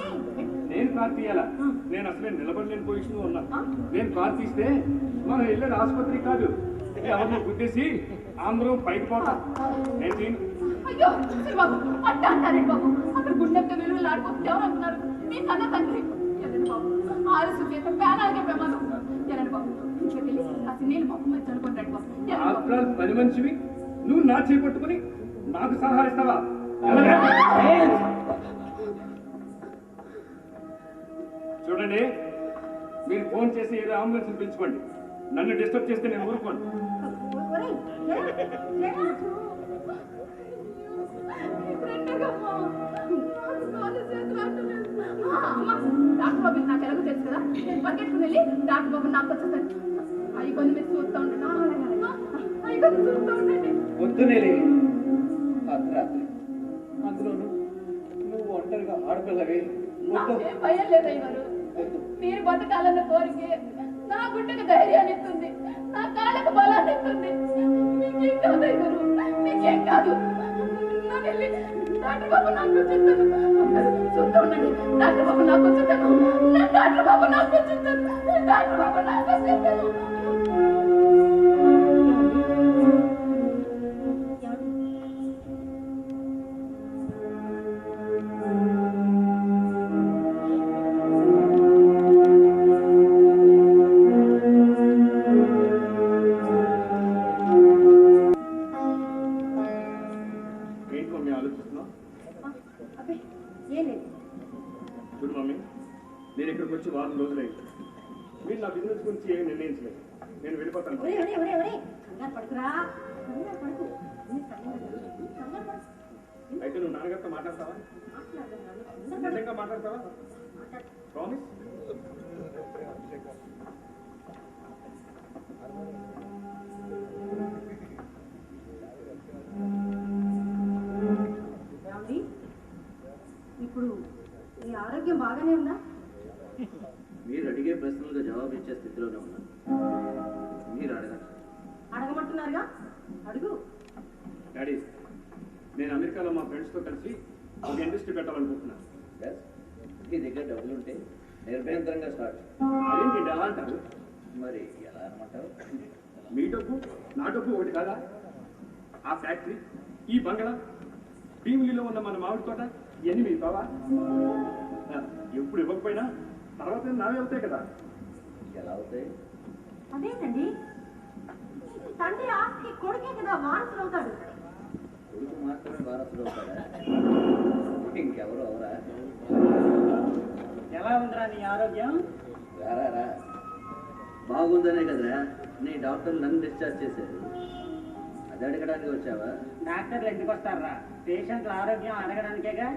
నేను కార్ తీయాలా? నేను అసలే నిలబడలేని పొజిషన్ లో ఉన్నా. నేను కార్ తీస్తే మనం వెళ్ళేది ఆసుపత్రి కాదు, ఎవరిని గుద్దేసి అందరం పైకి పోతాం. నేను తీను. అయ్యో బాబు, అట్ట అంటారండి బాబు. అక్కడ గుండెక్క విలువలు ఆడిపోతుంది. ఎవరు అంటున్నారు? మీ కన్న తండ్రి. ఎదండి బాబు, ఆలస్యం చేస్తే పేనాలకే ప్రమాదం. ఎనండి బాబు, ఇంట్లోకి వెళ్ళి ఆ నీళ్ళు బాబు మంచి అనుకుంటాడు బాబు. ఆఫ్టర్ ఆల్ పని మనిషివి నువ్వు నా చేపట్టుకుని నాకు సలహా ఇస్తావా? చూడండి, మీరు ఫోన్ చేసి ఏదో అంబులెన్స్ పిలుచుకోండి. నన్ను డిస్టర్బ్ చేస్తే నేను ఊరుకోను. ఒరేయ్, జయా, జయా. డాక్టర్ బాబు నాకు ఎలాగో తెలుసు కదా. నేను పరిగెట్టుకుని వెళ్ళి డాక్టర్ బాబు నాకు వచ్చేస్తాను. అవి కొన్ని మీరు చూస్తూ ఉండండి అవి కొన్ని చూస్తూ ఉండండి. పొద్దునే అర్ధరాత్రి అందులోను నువ్వు ఒంటరిగా ఆడపిల్లవి నాకేం భయం లేదు అయ్యగారు. మీరు బతకాలన్న కోరికే నా గుండెకు ధైర్యాన్ని ఇస్తుంది, నా కాళ్ళకు బలాన్ని ఇస్తుంది. మీకేం కాదు అయ్యగారు, మీకేం కాదు. నా వెళ్ళి డాక్టర్ బాబు నాకు చూస్తూ ఉండండి. డాక్టర్ బాబు నాకు చూస్తాను, డాక్టర్ బాబు నాకు చూస్తాను, డాక్టర్ బాబు నాకు చూస్తాను. ఏంటి మమ్మీ ఆలోచిస్తున్నావు? అబ్బే ఏం లేదు. చూడు మమ్మీ, నేను ఇక్కడికి వచ్చి వారం రోజులైంది. మీరు నా బిజినెస్ గురించి ఏమి నిర్ణయించలేదు. నేను వెళ్ళిపోతాను. ఒరే ఒరే ఒరే ఒరే కంగారు పడుకురా, కంగారు పడుకు. కంగారు పడుకు. అయితే నువ్వు నాన్నగారితో మాట్లాడతావా? నిజంగా మాట్లాడతావా? ప్రామిస్? ఏమండి? ఇప్పుడు మీ ఆరోగ్యం బాగానే ఉందా? మీరు అడిగే ప్రశ్నలకు జవాబు ఇచ్చే స్థితిలోనే ఉన్నాను. మీరు అడగండి. అడగమంటున్నారుగా, అడుగు. డాడీ, నేను అమెరికాలో మా ఫ్రెండ్స్తో కలిసి ఒక ఇండస్ట్రీ పెట్టాలనుకుంటున్నాను. Yes? మీ దగ్గర డబ్బులు ఉంటే నిర్భయంతరంగా స్టార్ట్. అదేంటి ఎలా అంటారు? మరి ఎలా అనమంటారు? మీ డబ్బు నా డబ్బు ఒకటి కాదా? ఆ ఫ్యాక్టరీ, ఈ బంగళా, భీమిలిలో ఉన్న మన మామిడి తోట ఇవన్నీ మీ బావా? ఎప్పుడు ఇవ్వకపోయినా తర్వాత నావే అవుతాయి కదా. ఎలా అవుతాయి? అదేంటండి, తండ్రి ఆస్తి కొడుకే కదా వారసులు అవుతాడు. కొడుకు మాత్రమే వారసుడు అవుతాడా? ఇంకెవరు అవరా? ఎలా ఉందిరా నీ ఆరోగ్యం? రారా, బాగుందనే కదరా నీ డాక్టర్ నన్ను డిశ్చార్జ్ చేశారు. అది అడగడానికి వచ్చావా? డాక్టర్లు ఎందుకు వస్తారా? పేషెంట్ల ఆరోగ్యం అడగడానికేగా.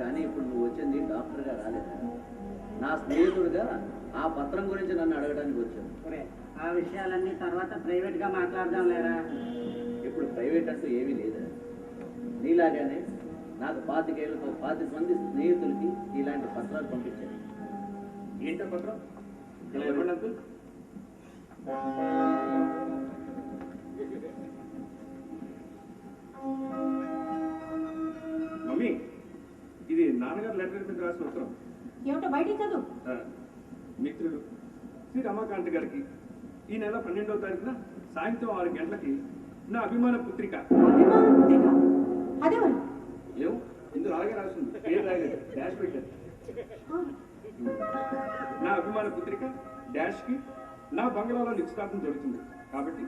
కానీ ఇప్పుడు నువ్వు వచ్చింది డాక్టర్గా రాలేదా, నా స్నేహితుడిగా ఆ పత్రం గురించి నన్ను అడగడానికి వచ్చాను. ఒరే, ఆ విషయాలన్నీ తర్వాత ప్రైవేట్గా మాట్లాడదాం లేరా? ఇప్పుడు ప్రైవేట్ అంటూ ఏమీ లేదా. నీలాగానే నాకు 25 ఏళ్ళతో 25 మంది స్నేహితులకి ఇలాంటి పత్రాలు పంపించాను. ఏంటో పత్రం? ఇలా ఇవ్వండి అంకుల్. మమ్మీ, ఇది నాన్నగారు లెటర్ మీద రాసిన ఉత్తరం. ఏమిటో బయటికి చదువు. మిత్రులు శ్రీ రమాకాంత్ గారికి ఈ నెల 12వ తారీఖున సాయంత్రం 6 గంటలకి నా అభిమాన పుత్రిక. అభిమాన పుత్రిక అదేవరు? ఏమో ఇందులో అలాగే రాస్తుంది, పేరు రాయలేదు, డాష్ పెట్టారు. నా అభిమాన పుత్రిక డాష్కి నా బంగ్లాలో నిశ్చితార్థం జరుగుతుంది కాబట్టి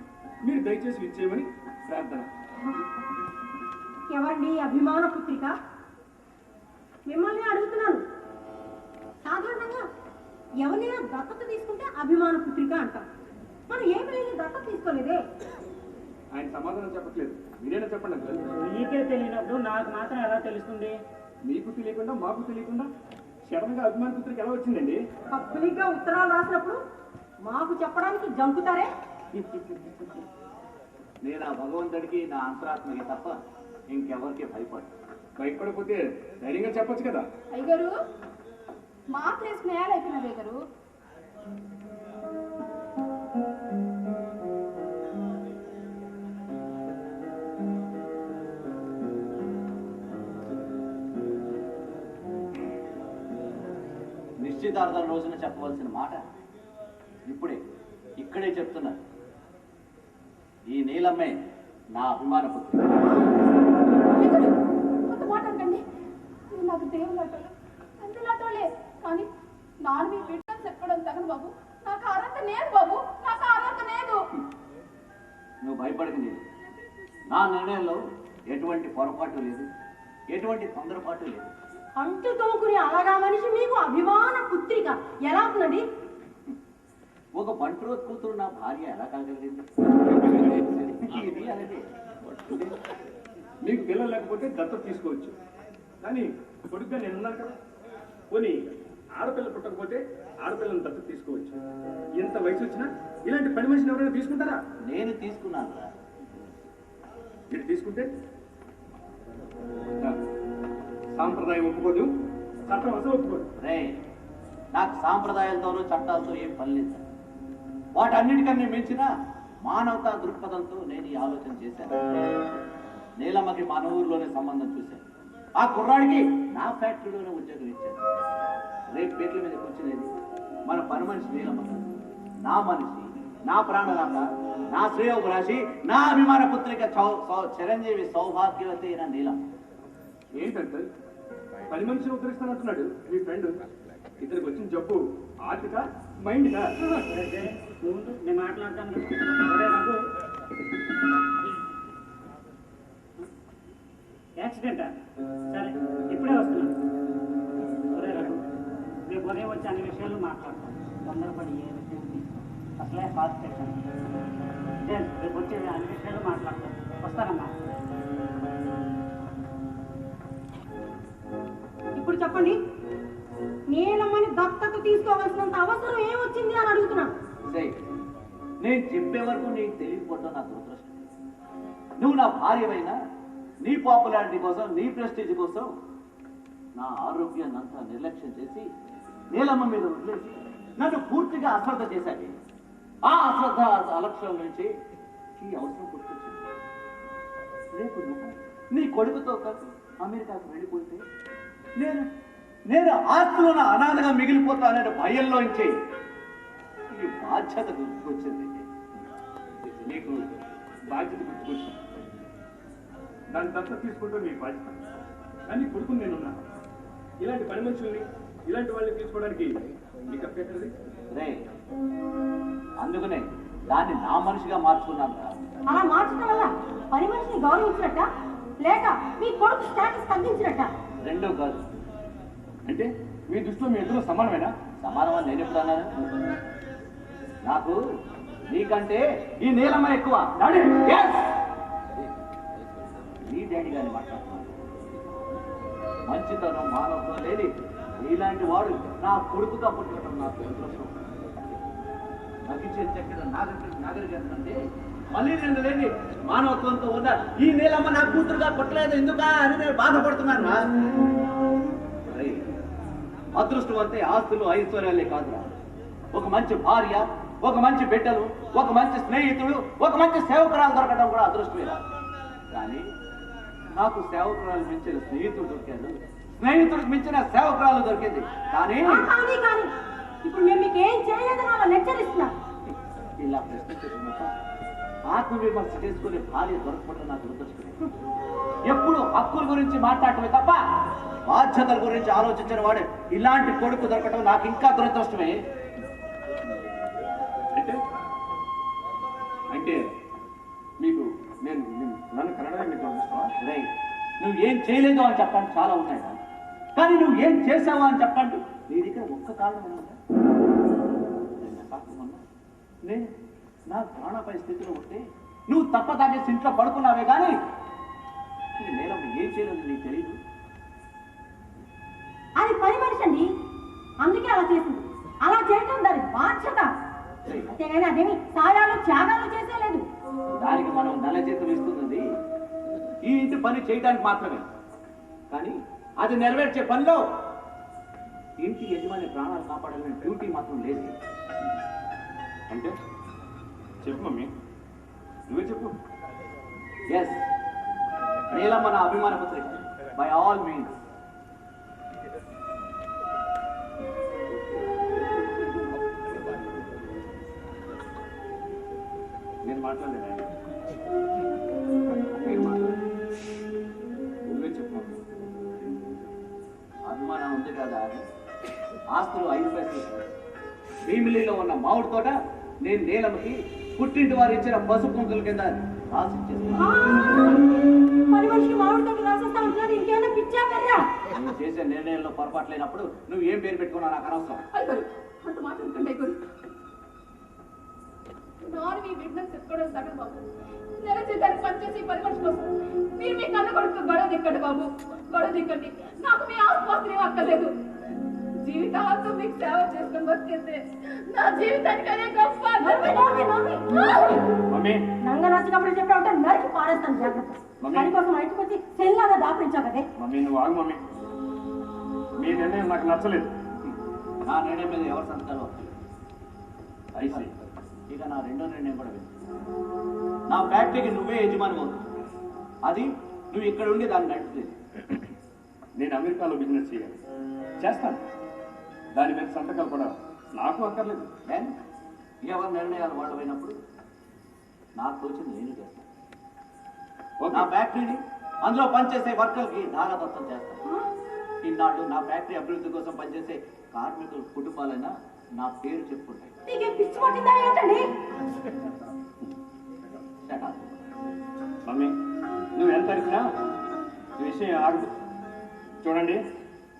మీరు దయచేసి ఇచ్చేయమని ప్రార్థన. ఎవరండి అభిమాన పుత్రిక? మిమ్మల్ని అడుగుతున్నాను. సాధారణంగా ఎవరైనా దత్తత తీసుకుంటే అభిమాన పుత్రిక అంటాం. మనం ఏమి లేదు, దత్తత తీసుకోలేదే. ఆయన సమాధానం చెప్పట్లేదు, మీరేనా చెప్పండి అంకుల్. నీకే తెలియనప్పుడు నాకు మాత్రం ఎలా తెలుస్తుంది? మీకు తెలియకుండా మాకు తెలియకుండా సడన్గా అభిమాన పుత్రిక ఎలా వచ్చిందండి? పబ్లిక్గా ఉత్తరాలు రాసినప్పుడు మాకు చెప్పడానికి జంకుతారే. నేను ఆ భగవంతుడికి నా అంతరాత్మకి తప్ప ఇంకెవరికి భయపడు. భయపడకపోతే ధైర్యంగా చెప్పొచ్చు కదా. అయ్యగారు, మాటలు వేసుకుని ఏలైపోయినది అయ్యగారు. నిశ్చితార్థం రోజున చెప్పవలసిన మాట ఇప్పుడే ఇక్కడే చెప్తున్నా. ఈ నీలమ్మే నా అభిమాన పుత్రిక. అయ్యగారు, కొంత మాట అంటండి. మీరు నాకు దేవుళ్ళటోళ్ళు, తండ్రులటోళ్ళే. కానీ నాన్న మీ బిడ్డను చెప్పడం తగను బాబు. నాకు అర్హత లేదు బాబు, నాకు అర్హత లేదు. నువ్వు భయపడక లేదు. నా నిర్ణయంలో ఎటువంటి పొరపాటు లేదు, ఎటువంటి తొందరపాటు లేదు. అంటు తోకుని అలాగా మనిషి మీకు అభిమాన పుత్రిక ఎలా అవుతుందండి? ఒక బంట్రోత్ కూతురు నా భార్య ఎలా కాగలిగింది? ఇది అలాగే. మీకు పిల్లలు లేకపోతే దత్తత తీసుకోవచ్చు, కానీ కొడుకుగా నేను ఉన్నాను కదా. పోనీ ఆడపిల్ల పుట్టకపోతే ఆడపిల్లని దత్తత తీసుకోవచ్చు. ఎంత వయసు వచ్చినా ఇలాంటి పని మనిషిని ఎవరైనా తీసుకుంటారా? నేను తీసుకున్నాను రా. మీరు తీసుకుంటే సాంప్రదాయం ఒప్పుకోదు, చట్టం అసలు ఒప్పుకోదు. రే, నాకు సాంప్రదాయాలతోనూ చట్టాలతో ఏం పని లేదు. వాటన్నిటికన్నా మించిన మానవతా దృక్పథంతో నేను ఈ ఆలోచన చేశాను. నీలమ్మకి మన ఊర్లోనే సంబంధం చూశాను. ఆ కుర్రాడికి నా ఫ్యాక్టరీలోనే ఉద్యోగం ఇచ్చాను. రేపు పేట్ల మీద కూర్చునేది మన పని మనిషి నీలమ్మ కాదు. నా మనిషి, నా ప్రాణనాథ, నా శ్రేయోభిలాషి, నా అభిమాన పుత్రిక చిరంజీవి సౌభాగ్యవతి అయిన నీలమ్మ. ఏంటంటే పని మనిషిని ఉద్ధరిస్తానంటున్నాడు మీ ఫ్రెండ్. ఇతనికి వచ్చిన జబ్బు ఆర్థిక మైండ్గా. నేను మాట్లాడతాను. యాక్సిడెంటా? సరే, ఇప్పుడే వస్తున్నాను. రేపు ఉదయం వచ్చి అన్ని విషయాలు మాట్లాడతాను. తొందరపడి ఏ విషయం అసలే హార్ట్ పేషెంట్. రేపు వచ్చి అన్ని విషయాలు మాట్లాడతాను. వస్తానమ్మా. ఇప్పుడు చెప్పండి, నీలమ్మని దత్తత తీసుకోవాల్సినంత అవసరం ఏమొచ్చింది అని అడుగుతున్నాను. నేను చెప్పే వరకు నీకు తెలియకపోవడం నా దురదృష్టం. నువ్వు నా భార్యమైనా నీ పాపులారిటీ కోసం, నీ ప్రెస్టీజ్ కోసం నా ఆరోగ్యాన్ని అంతా నిర్లక్ష్యం చేసి నీలమ్మ మీద వదిలేసి నన్ను పూర్తిగా అశ్రద్ధ చేశావి. ఆ అశ్రద్ధ అలక్ష్యం నుంచి ఈ అవసరం పుట్టుకొచ్చింది. రేపు నువ్వు నీ కొడుకుతో కలిసి అమెరికాకు వెళ్ళిపోతే నేను ఆస్తులను అనాథగా మిగిలిపోతాననే భయంలో నుంచి ఈ బాధ్యత గుర్తుకొచ్చింది. నీకు బాధ్యత గుర్తుకొచ్చింది. దాన్ని దత్తత తీసుకుంటూ నీ బాధ్యత. కానీ కొడుకుని నేనున్నా. ఇలాంటి పని మనుషుల్ని, ఇలాంటి వాళ్ళని తీసుకోవడానికి నీకు అభ్యంతరం? రే, అందుకనే దాన్ని నా మనిషిగా మార్చుకున్నాను. అలా మార్చడం వల్ల పని మనిషిని గౌరవించినట్ట, లేక మీ కొడుకు స్టేటస్ తగ్గించినట్ట? రెండో కాదు. అంటే మీ దృష్టిలో మీ ఇద్దరు సమానమేనా? సమానం అని నేను ఎప్పుడు అన్నాను? నాకు నీకంటే ఈ నీలమ్మ ఎక్కువ. Yes! నీ డాడీ గారిని మాట్లాడుతున్నాను. మంచితనం, మానవత్వం లేని ఇలాంటి వాడు నా కొడుకుగా పుట్టడం నాకు దురదృష్టం. నగిచే చక్కెర నాగరికంటే మళ్ళీ నేను లేని మానవత్వంతో ఉన్న ఈ నీలమ్మ నా కూతురుగా పుట్టలేదు ఎందుకా అని నేను బాధపడుతున్నాను. అదృష్టవంతే ఆస్తులు ఐశ్వర్యాలే కాదురా. ఒక మంచి భార్య, ఒక మంచి బిడ్డలు, ఒక మంచి స్నేహితుడు, ఒక మంచి సేవకురాలు దొరకడం కూడా అదృష్టమేరా. కానీ నాకు సేవకురాలు మించిన స్నేహితుడు దొరికాడు, స్నేహితుడికి మించిన సేవకురాలు దొరికింది. కానీ ఇప్పుడు మేము మీకు ఏం చేయలేదని అలా హెచ్చరిస్తున్నా. ఇలా ప్రశ్నించుకున్నాక ఆత్మవిమర్శ చేసుకునే భార్య దొరకకుండా నాకు దురదృష్టం. ఎప్పుడు హక్కుల గురించి మాట్లాడటమే తప్ప బాధ్యతల గురించి ఆలోచించిన వాడే ఇలాంటి కొడుకు దొరకటం నాకు ఇంకా దురదృష్టమే. అంటే మీకు నేను నన్ను కన్నడ మీకు రే, నువ్వు ఏం చేయలేదు అని చెప్పండి చాలా ఉన్నాయి, కానీ నువ్వు ఏం చేసావా అని చెప్పండి నీ దగ్గర ఒక్క కారణం ఉందా? నేను నా ప్రాణపై స్థితిలో ఉంటే నువ్వు తప్పదాగేసి ఇంట్లో పడుకున్నావే కానీ నేను ఏం చేయలేదు నీకు తెలియదు. అది పని మనిషి అండి, అందుకే అలా చేసింది. అలా చేయటం దాని బాధ్యత. అంతేగాని అదేమి సాయాలు త్యాగాలు చేసేలేదు. దానికి మనం నెల జీతం ఇస్తున్నది ఈ ఇంటి పని చేయడానికి మాత్రమే. కానీ అది నెరవేర్చే పనిలో ఇంటి యజమాని ప్రాణాలు కాపాడాలనే డ్యూటీ మాత్రం లేదు. అంటే చెప్పు మమ్మీ, నువ్వే చెప్పు. ఎస్, నీలమ్మ నా అభిమాన పత్రిక. By all means. నేను మాట్లాడలేదు. మీరు మాట్లాడలేదు. నువ్వే చెప్పు మమ్మీ. అభిమానం ఉంది కదా, ఆస్తులు 5 పైసలు. భీమిలిలో ఉన్న మామిడి తోట నేను నీలమ్మకి పుట్టింటి వారు ఇచ్చిన పసుపు కుంకుల కింద రాసి పని మనిషికి మామిడి తోట రాసేస్తా ఉంటున్నారు. ఇంకేమైనా పిచ్చా పెర్రా? నువ్వు చేసే నిర్ణయంలో పొరపాటు లేనప్పుడు నువ్వు ఏం పేరు పెట్టుకున్నావు నాకు అనవసరం. అయిపోయి అంత మాట్లాడుకుంటే అయిపోయి నాను మీ బిడ్డను చెప్పుకోవడం సగం బాబు. నెల జీతానికి పనిచేసి పని మనిషి కోసం మీరు మీ కన్న కొడుకు గొడవ దిక్కండి బాబు, గొడవ దిక్కండి. నాకు మీ ఆస్తి అక్కర్లేదు. జీవితాంతం మీకు సేవ చేసుకుని బతికితే నా జీవితానికి అదే గొప్ప. మమ్మీ నంగ నచ్చకపోతే చెప్పా ఉంటే నరికి పారేస్తాను జాగ్రత్త. దానికోసం బయటకు వచ్చి సెల్లాగా దాపించావు కదే. మమ్మీ నువ్వు ఆగు మమ్మీ. మీ నిర్ణయం నాకు నచ్చలేదు. నా నిర్ణయం మీద ఎవరు సంతకాలు అయితే ఇక నా రెండో నిర్ణయం కూడా విను. నా ఫ్యాక్టరీకి నువ్వే యజమాని అవుతుంది. అది నువ్వు ఇక్కడ ఉండి దాన్ని నడపలేదు. నేను అమెరికాలో బిజినెస్ చేయాలి, చేస్తాను. దాని మీద సంతకాలు కూడా నాకు అక్కర్లేదు. ఎవరి నిర్ణయాలు వాళ్ళు అయినప్పుడు నాకు తోచింది నేను చేస్తాను. ఓకే. నా ఫ్యాక్టరీని అందులో పనిచేసే వర్కర్కి దారదత్తం చేస్తాను. ఇన్నాళ్ళు నా ఫ్యాక్టరీ అభివృద్ధి కోసం పనిచేసే కార్మికుల కుటుంబాలైనా నా పేరు చెప్పుకుంటాయి. నీకే పిచ్చి పట్టిందా ఏంటండి? మమ్మీ నువ్వు ఎంత అడిగినా ఈ విషయం ఆగదు. చూడండి,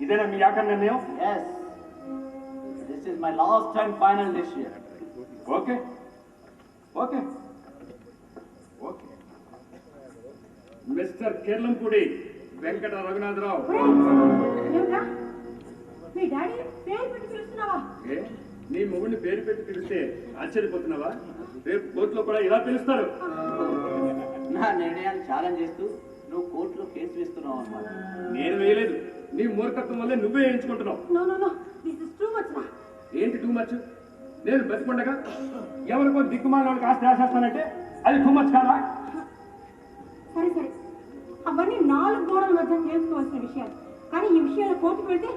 ఇదేనా మీ ఆఖరి నిర్ణయం? Yes, this is my last and final decision. Okay okay okay. Mister Kerlampudi Venkata Raghunatharao. ఏమిటా మీ డాడీ పేరు పెట్టి పిలుస్తున్నావా? ఏ నీ మొగుడిని పేరు పెట్టి పిలిస్తే ఆశ్చర్యపోతున్నావా? రేపు కోర్టులో కూడా ఇలా పిలుస్తారు. నా నిర్ణయాన్ని ఛాలెంజ్ చేస్తూ నువ్వు కోర్టులో కేసు వేస్తున్నావు అన్నమాట. నేను వేయలేదు, నీ మూర్ఖత్వం వల్లే నువ్వే వేయించుకుంటున్నావు. No no no, this is too much నా. ఏంటి టూ మచ్? నేను బతికొండగా ఎవరికో దిక్కుమాల వాళ్ళకి ఆస్తి రాసేస్తానంటే అది టూ మచ్ కాదా? సరే సరే, అవన్నీ 4 గోడల మధ్య తెలుసుకోవాల్సిన విషయాలు. కానీ ఈ విషయాలు కోర్టుకు వెళ్తే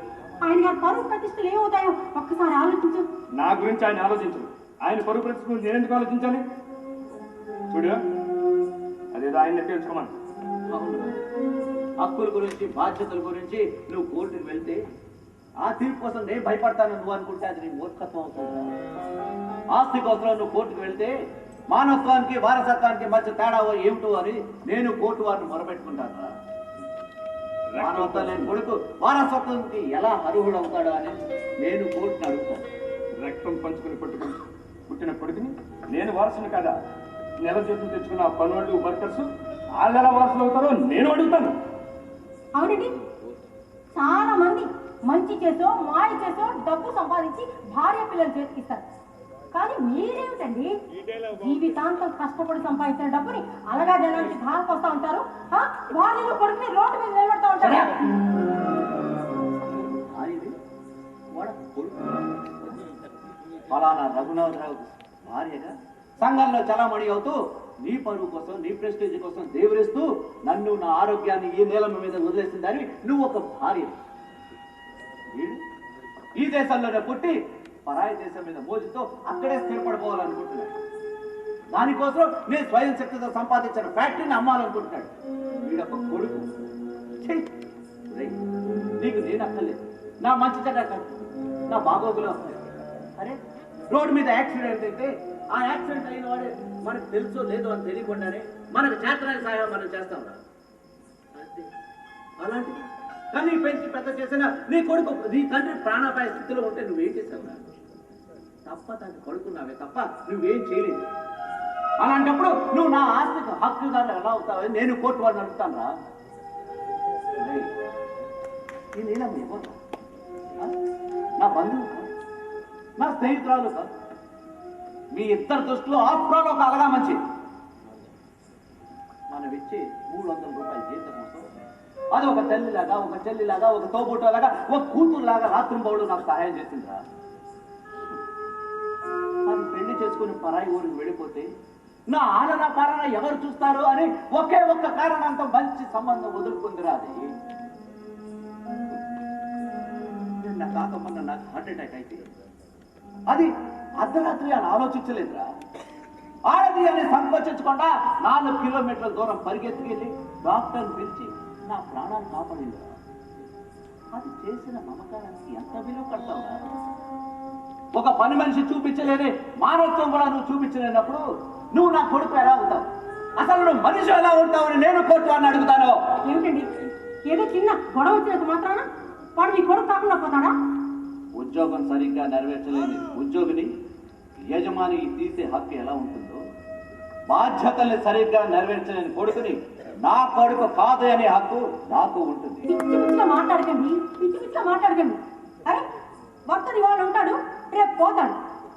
ఆయన గారి పరువు ప్రతిష్టలు ఏమవుతాయో ఒక్కసారి ఆలోచించు. నా గురించి ఆయన ఆలోచించరు. ఆయన పరువు ప్రతిష్ట గురించి నేను ఎందుకు ఆలోచించాలి? చూడు, అదేదో ఆయన తెలుసుకోమని. అవును, హక్కుల గురించి బాధ్యతల గురించి నువ్వు కోర్టుకు వెళ్తే ఆ తీర్పు కోసం నేను భయపడతాను నువ్వు అనుకుంటే అది నీ మూర్ఖత్వం అవుతుంది. ఆస్తి కోసం నువ్వు కోర్టుకు వెళ్తే మానవత్వానికి వారసత్వానికి మధ్య తేడా ఏమిటో అని నేను కోర్టు వారిని మొరబెట్టుకుంటాను. మానవత్వం లేని కొడుకు వారసత్వానికి ఎలా అర్హుడు అవుతాడో అని నేను కోర్టును అడుగుతాను. రక్తం పంచుకుని పుట్టిన కొడుకుని నేను వారసుని కదా? నెల జీతం తెచ్చుకున్న పనులు వర్కర్స్ వాళ్ళు ఎలా వారసులు అవుతారో నేను అడుగుతాను. అవునండి, చాలా మంది మంచి చేసో మాయ చేసో డబ్బు సంపాదించి భార్య పిల్లలు చేతికిస్తారు. కానీ మీరేమిటండి జీవితాంతం కష్టపడి సంపాదించిన డబ్బుని అలాగా జనానికి ధారకొస్తా ఉంటారు. భార్యలు కొడుకుని రోడ్డు మీద నిలబెడతా ఉంటారు. ఫలానా రఘునాథరావు భార్యగా సంఘంలో చలామణి అవుతూ నీ పరువు కోసం నీ ప్రెస్టేజ్ కోసం దేవురేస్తూ నన్ను నా ఆరోగ్యాన్ని ఈ నేల మీద వదిలేసిందని నువ్వు ఒక భార్య. వీడు ఈ దేశంలోనే పుట్టి పరాయి దేశం మీద మోజుతో అక్కడే స్థిరపడిపోవాలనుకుంటున్నాడు. దానికోసం నేను స్వయం శక్తితో సంపాదించిన ఫ్యాక్టరీని అమ్మాలనుకుంటున్నాడు. వీడొక కొడుకు. నీకు నేను అక్కర్లేదు, నా మంచి చెడ్డ నా బాగోగులో అరే రోడ్డు మీద యాక్సిడెంట్ అయితే ఆ యాక్సిడెంట్ అయిన వాడే మనకు తెలుసో లేదో అని తెలియకుండానే మనకు చేతనైన సహాయం మనం చేస్తాం రా. అలాంటిది కానీ పెంచి పెద్ద చేసిన నీ కొడుకు నీ తండ్రి ప్రాణాపాయ స్థితిలో ఉంటే నువ్వేం చేసావురా? తప్ప తను కొడుకున్నావే తప్ప నువ్వేం చేయలేదు. అలాంటప్పుడు నువ్వు నా ఆస్తికి హక్కుదారులు ఎలా అవుతావని నేను కోర్టు వాడిని అడుగుతాను రా. ఈ నీలం ఎవరు? నా బంధువు కాదు, నా స్నేహితురాలు కాదు. మీ ఇద్దరు దృష్టిలో ఆఫ్రాల్ ఒక అలగా మంచిది. మనం ఇచ్చే 300 రూపాయల జీతం కోసం అది ఒక తల్లిలాగా ఒక చెల్లిలాగా ఒక తోబుట్టలాగా ఒక కూతురులాగా రాత్రింబౌడు నాకు సహాయం చేసిందిరా. నన్ను పెళ్లి చేసుకుని పరాయి ఊరికి వెళ్ళిపోతే నా ఆలన పాలన ఎవరు చూస్తారు అని ఒకే ఒక్క కారణంతో మంచి సంబంధం వదులుకుందిరా. అది నిన్న కాకమన్న నాకు హార్ట్ అటాక్ అయితే అది అర్ధరాత్రి అని ఆలోచించలేదురా. ఆడది అని సంకోచించకుండా 4 కిలోమీటర్ల దూరం పరిగెత్తుకెళ్ళి డాక్టర్ని పిలిచి నా ప్రాణాన్ని కాపాడిందిరా. అది చేసిన మమకారానికి ఎంత విలువ కడతావురా? ఒక పని మనిషి చూపించలేని మానవత్వం కూడా నువ్వు చూపించలేనప్పుడు నువ్వు నా కొడుకు ఎలా అవుతావు? అసలు నువ్వు మనిషి ఎలా ఉంటావు అని నేను కోర్టు వాడిని అడుగుతాను. ఏమిటండి, ఏదో చిన్న గొడవ వచ్చినంత మాత్రాన వాడు మీ కొడుకు కాకుండా పోతాడా? ఉద్యోగం సరిగ్గా నెరవేర్చలేని ఉద్యోగిని యజమానికి తీసే హక్కు ఎలా ఉంటుందో బాధ్యతల్ని సరిగ్గా నెరవేర్చలేని కొడుకుని నా కొడుకు కాదు అనే హక్కు నాకు ఉంటుంది. పిచ్చి పిచ్చిగా మాట్లాడకండి, పిచ్చి పిచ్చిగా మాట్లాడకండి. అరే భర్తని వాళ్ళు ఉంటాడు, రేపు పోతాడు.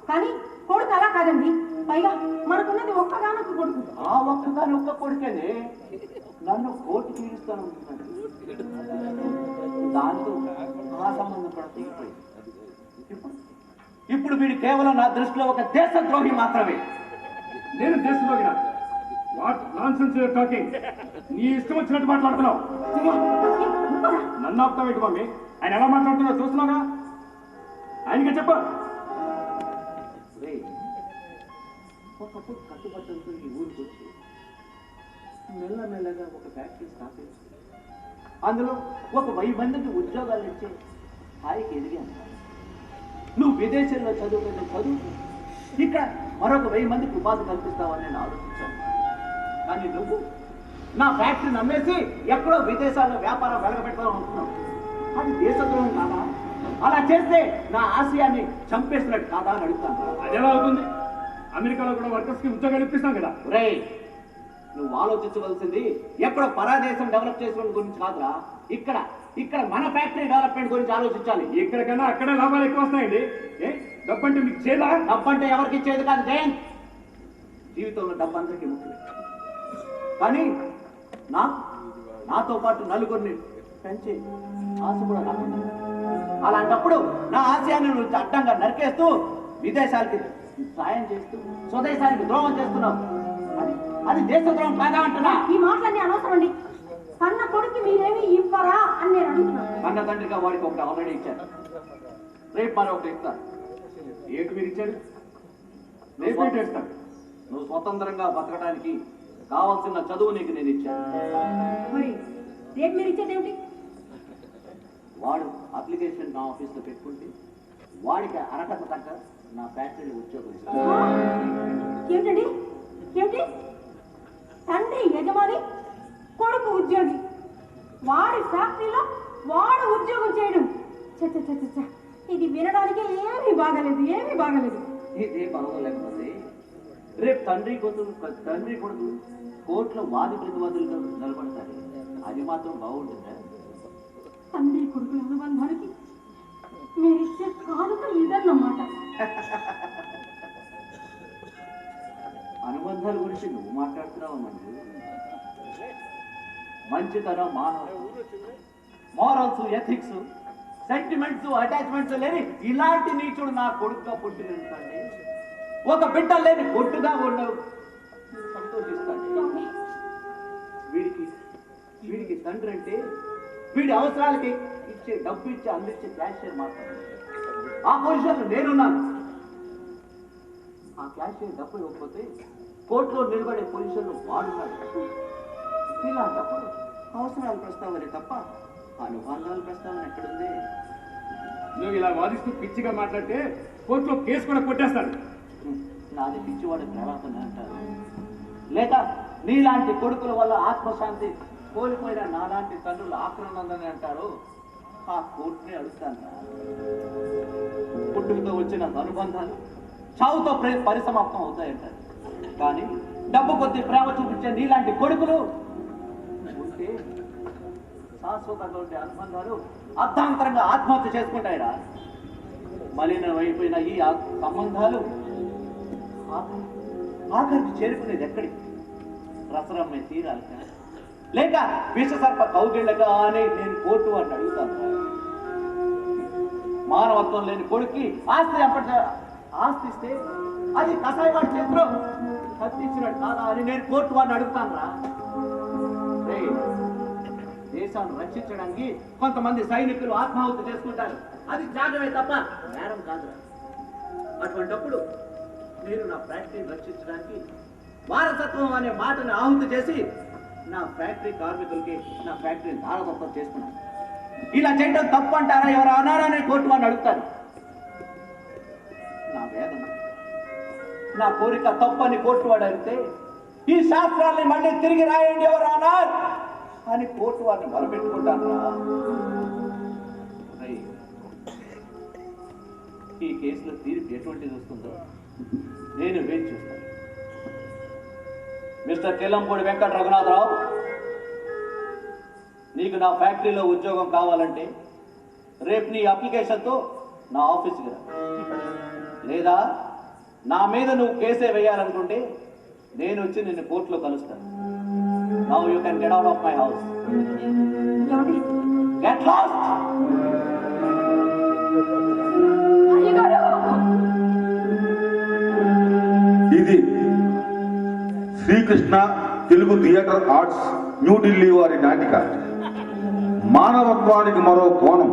కానీ కొడుకు అలా కాదండి. పైగా మనకున్నది ఒక్కగానొక్క కొడుకు. ఆ ఒక్క కొడుకేనే నన్ను కోర్టుకి ఈడుస్తాను దాంతో ఆ సంబంధం కూడా తెగిపోయింది. ఇప్పుడు వీడు కేవలం నా దృష్టిలో ఒక దేశద్రోహి మాత్రమే. నేను దేశద్రోహినా? What nonsense you're talking? నీ ఇష్టం వచ్చినట్టు మాట్లాడుతున్నావు. నన్ను ఆపుతావేంటి మమ్మీ? ఆయన ఎలా మాట్లాడుతున్నావు చూస్తున్నావుగా? ఆయనకే చెప్ప. ఒకప్పుడు కట్టుబట్టలతో ఈ ఊరికి వచ్చి మెల్లమెల్లగా ఒక ఫ్యాక్టరీ స్థాపించి అందులో ఒక 1000 మందికి ఉద్యోగాలు ఇచ్చే స్థాయికి ఎదిగాను. నువ్వు విదేశాల్లో చదువుకునే చదువు ఇక్కడ మరొక 1000 మందికి ఉపాధి కల్పిస్తావని నేను ఆలోచించాను. కానీ నువ్వు నా ఫ్యాక్టరీని అమ్మేసి ఎక్కడో విదేశాల్లో వ్యాపారం వెలగబెడతావు అనుకున్నావు. అది దేశద్రోహం కాదా? అలా చేస్తే నా ఆశయాన్ని చంపేసినట్టు కాదా అని అడుగుతాను. అది ఎలా అవుతుంది? అమెరికాలో కూడా వర్కర్స్ కి ఉద్యోగాలు ఇప్పిస్తాం కదా. రే, నువ్వు ఆలోచించవలసింది ఎక్కడో పరాదేశం డెవలప్ చేసుకోవడం గురించి కాదురా. ఇక్కడ మన ఫ్యాక్టరీ డెవలప్మెంట్ గురించి ఆలోచించాలి. ఎక్కడికైనా అక్కడే లాభాలు ఎక్కువ వస్తాయండి. డబ్బు అంటే మీకు చేదా? డబ్బు అంటే ఎవరికి ఇచ్చేది కాదు జయంత్. జీవితంలో డబ్బు అందరికీ ముఖ్యం. కానీ నాతో పాటు నలుగురిని పెంచి ఆశ కూడా నాకు. అలాంటప్పుడు నా ఆశయాన్ని నువ్వు అడ్డంగా నరికేస్తూ విదేశాలకి సాయం చేస్తూ స్వదేశానికి ద్రోహం చేస్తున్నావు. అది దేశద్రోహం కాదా అంటున్నా. ఈ మాటలన్నీ అనవసరం అండి. కన్న కొడుకు మీరేమి ఇవ్వరా అని నేను అడుగుతున్నాను. కన్న తండ్రిగా వాడికి ఒకటి ఆల్రెడీ ఇచ్చారు. రేపు మరి ఒకటి ఇస్తాను. ఏంటి మీరు ఇచ్చారు? రేపు ఇస్తాను. నువ్వు స్వతంత్రంగా బతకడానికి కావాల్సిన చదువు నీకు నేను ఇచ్చాను. మరి రేపు మీరు ఇచ్చేదేమిటి? వాడు అప్లికేషన్ నా ఆఫీస్లో పెట్టుకుంటే వాడికి అర్హత తగ్గ నా ఫ్యాక్టరీలో ఉద్యోగం ఇస్తాను. ఏమిటండి? ఏమిటి? తండ్రి యజమాని, కొడుకు ఉద్యోగి, వాడి ఫ్యాక్టరీలో వాడు ఉద్యోగం చేయడం. ఇది వినడానికి ఏమీ బాగలేదు. ఇదే పర్వం లేకపోతే రేపు తండ్రి కొడుకు కోర్టులో వాది ప్రతివాదులుగా నిలబడతారు. అది మాత్రం బాగుంటుందా? తండ్రి కొడుకుల అనుబంధానికి మీరిచ్చే కానుక ఇదన్నమాట. అనుబంధాల గురించి నువ్వు మాట్లాడుతున్నావు మంజు. మంచితనం, మారల్స్, ఎథిక్స్, సెంటిమెంట్స్, అటాచ్మెంట్స్ లేని ఇలాంటి నీచుడు నా కొడుకుగా పుట్టినంటే ఒక బిడ్డ లేని కొట్టుగా ఉండవు సంతోషిస్తాను. వీడికి తండ్రి అంటే వీడి అవసరాలకి ఇచ్చే డబ్బు ఇచ్చే అందించే క్యాషియర్ మాత్రమే. ఆ పొజిషన్లో నేనున్నాను. ఆ క్యాషియర్ డబ్బు ఇవ్వకపోతే కోర్టులో నిలబడే పొజిషన్లో వాడున్నాడు. ఇలాంటప్పుడు అవసరాలు ప్రస్తావనే తప్ప అనుబంధాలు ప్రస్తావన ఎక్కడుంది? నువ్వు ఇలా వాదిస్తూ పిచ్చిగా మాట్లాడితే కోర్టులో కేసు కూడా కొట్టేస్తాను. నాది పిచ్చివాడు ప్రవర్తన అంటారు. లేక నీలాంటి కొడుకుల వల్ల ఆత్మశాంతి కోల్పోయిన నాలాంటి తండ్రులు ఆక్రమణందని అంటారు. ఆ కోర్టుని అడుగుతాను. పుట్టుకతో వచ్చిన అనుబంధాలు చావుతో పరిసమాప్తం అవుతాయంటారు. కానీ డబ్బు కొద్ది ప్రేమ చూపించే నీలాంటి కొడుకులు ఉంటే శాశ్వతంగా ఉండే అనుబంధాలు అర్థాంతరంగా ఆత్మహత్య చేసుకుంటాయిరా. మలినం అయిపోయిన ఈ సంబంధాలు ఆఖరికి చేరుకునేది ఎక్కడికి? రసరమ్మే తీరాలి లేక విషసర్ప కౌగిళ్ళగా అని నేను కోర్టు వాడిని అడుగుతాను. మానవత్వం లేని కొడుక్కి ఆస్తిస్తే అది కసాయవాడి చేతిలో కత్తిచ్చినట్టు కాదా అని నేను కోర్టు వాడిని అడుగుతాను రా. దేశాన్ని రక్షించడానికి కొంతమంది సైనికులు ఆత్మాహుతి చేసుకుంటారు. అది త్యాగమే తప్ప నేరం కాదు. అటువంటప్పుడు నేను నా ఫ్యాక్టరీని రక్షించడానికి వారసత్వం అనే మాటను ఆహుతి చేసి నా ఫ్యాక్టరీ కార్మికులకి నా ఫ్యాక్టరీని దారదత్తం చేసుకున్నాను. ఇలా చేయడం తప్పు అంటారా? ఎవరు అన్నారని కోర్టు వాడిని అడుగుతారు. నా వేదన, నా కోరిక తప్పు అని కోర్టు వాడు అడిగితే ఈ శాస్త్రాన్ని మళ్ళీ తిరిగి రాయండి ఎవరు అన్నారు అని కోర్టు వారిని మొరబెట్టుకుంటాను రా. ఈ కేసులో తీర్పు ఎటువంటిది వస్తుందో నేను వేచి చూస్తాను. మిస్టర్ కెల్లంపూడి వెంకట రఘునాథరావు, నీకు నా ఫ్యాక్టరీలో ఉద్యోగం కావాలంటే రేపు నీ అప్లికేషన్తో నా ఆఫీస్కి రా. లేదా నా మీద నువ్వు కేసే వేయాలనుకుంటే నేను వచ్చి నిన్ను కోర్టులో కలుస్తాను. Now you can get out of my house. ఏమండి గెట్ లాస్ట్. ఇది శ్రీకృష్ణ తెలుగు థియేటర్ ఆర్ట్స్ న్యూఢిల్లీ వారి నాటిక మానవత్వానికి మరో కోణం